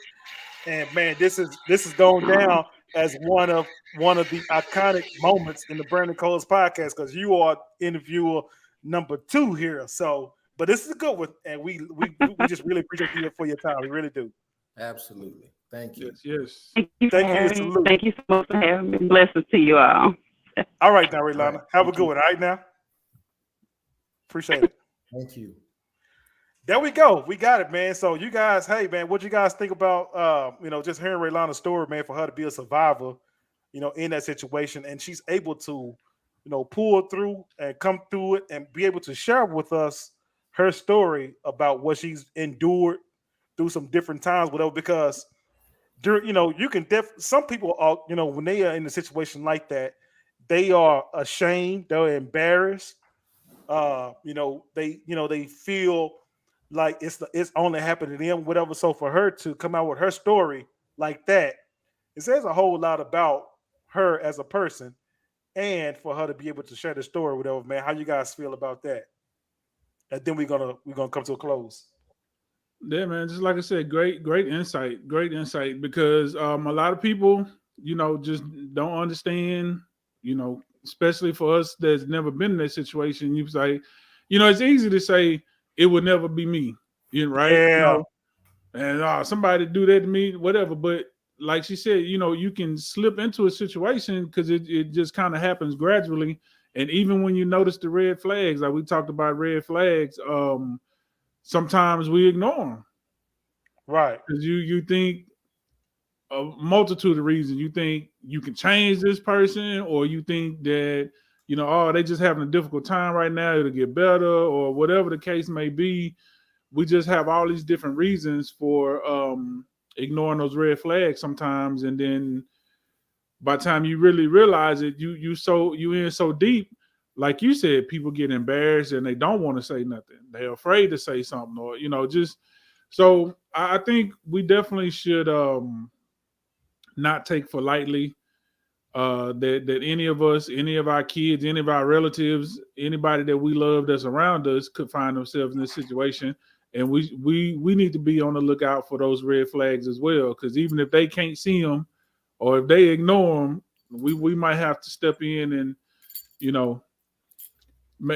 And man, this is going down as one of the iconic moments in the Brandon Coles podcast, because you are interviewer number 2 here. So, but this is a good one, and we just really appreciate you for your time. We really do. Absolutely. Thank you. Yes. Thank you so much for having me. Blessings to you all. All right, now, Ray Lana. Have a good one. All right, now. Appreciate it. Thank you. There we go. We got it, man. So you guys, hey, man, what you guys think about, just hearing Ray Lana's story, man, for her to be a survivor, in that situation, and she's able to, pull through and come through it and be able to share with us her story about what she's endured through some different times, whatever, because during, you can some people are, when they are in a situation like that, they are ashamed, they're embarrassed. They feel like it's only happened to them, whatever. So for her to come out with her story like that, it says a whole lot about her as a person, and for her to be able to share the story, whatever, man. How you guys feel about that? And then we're gonna come to a close. Yeah, man. Just like I said, great insight, because a lot of people, just don't understand, especially for us that's never been in that situation. You say, it's easy to say it would never be me, right? Yeah. And somebody do that to me, whatever. But like she said, you can slip into a situation because it just kind of happens gradually. And even when you notice the red flags, like we talked about red flags, sometimes we ignore them. Right. Because you think a multitude of reasons. You think you can change this person, or you think that, they just having a difficult time right now, it'll get better, or whatever the case may be. We just have all these different reasons for ignoring those red flags sometimes. And then by the time you really realize it, you in so deep, like you said, people get embarrassed and they don't want to say nothing. They're afraid to say something, or, just. So I think we definitely should not take for lightly that any of us, any of our kids, any of our relatives, anybody that we love that's around us could find themselves in this situation. And we need to be on the lookout for those red flags as well, because even if they can't see them or if they ignore them, we might have to step in and, you know,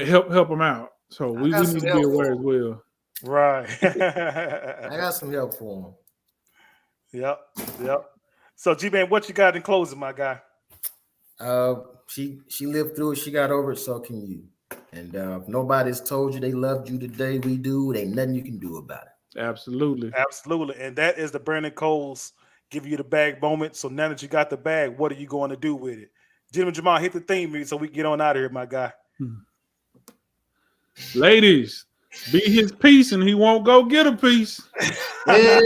help them out. So we need to be aware as well. Right. I got some help for him. Yep. So G-Man, what you got in closing, my guy? She lived through it. She got over it. So can you. And if nobody's told you they loved you today, we do. There ain't nothing you can do about it. Absolutely. And that is the Brandon Coles give you the bag moment. So now that you got the bag, what are you going to do with it? Gentleman Jamal, hit the theme music so we can get on out of here, my guy. Ladies, be his piece and he won't go get a piece. Hey.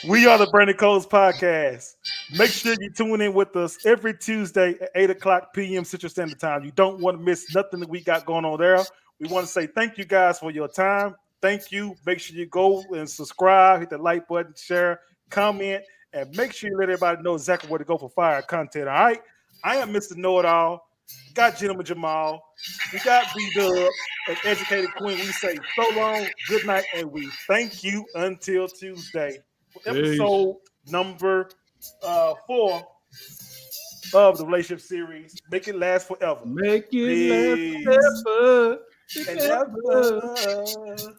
We are the Brandon Coles Podcast. Make sure you tune in with us every Tuesday at 8 o'clock p.m. Central Standard Time. You don't want to miss nothing that we got going on there. We want to say thank you guys for your time. Thank you. Make sure you go and subscribe, hit the like button, share, comment, and make sure you let everybody know exactly where to go for fire content. All right. I am Mr. Know-It-All. Got Gentleman Jamal. We got B-Dub and Educated Queen. We say so long, good night, and we thank you until Tuesday. Episode number 4 of the relationship series. Make it last forever. Make it last forever. And ever.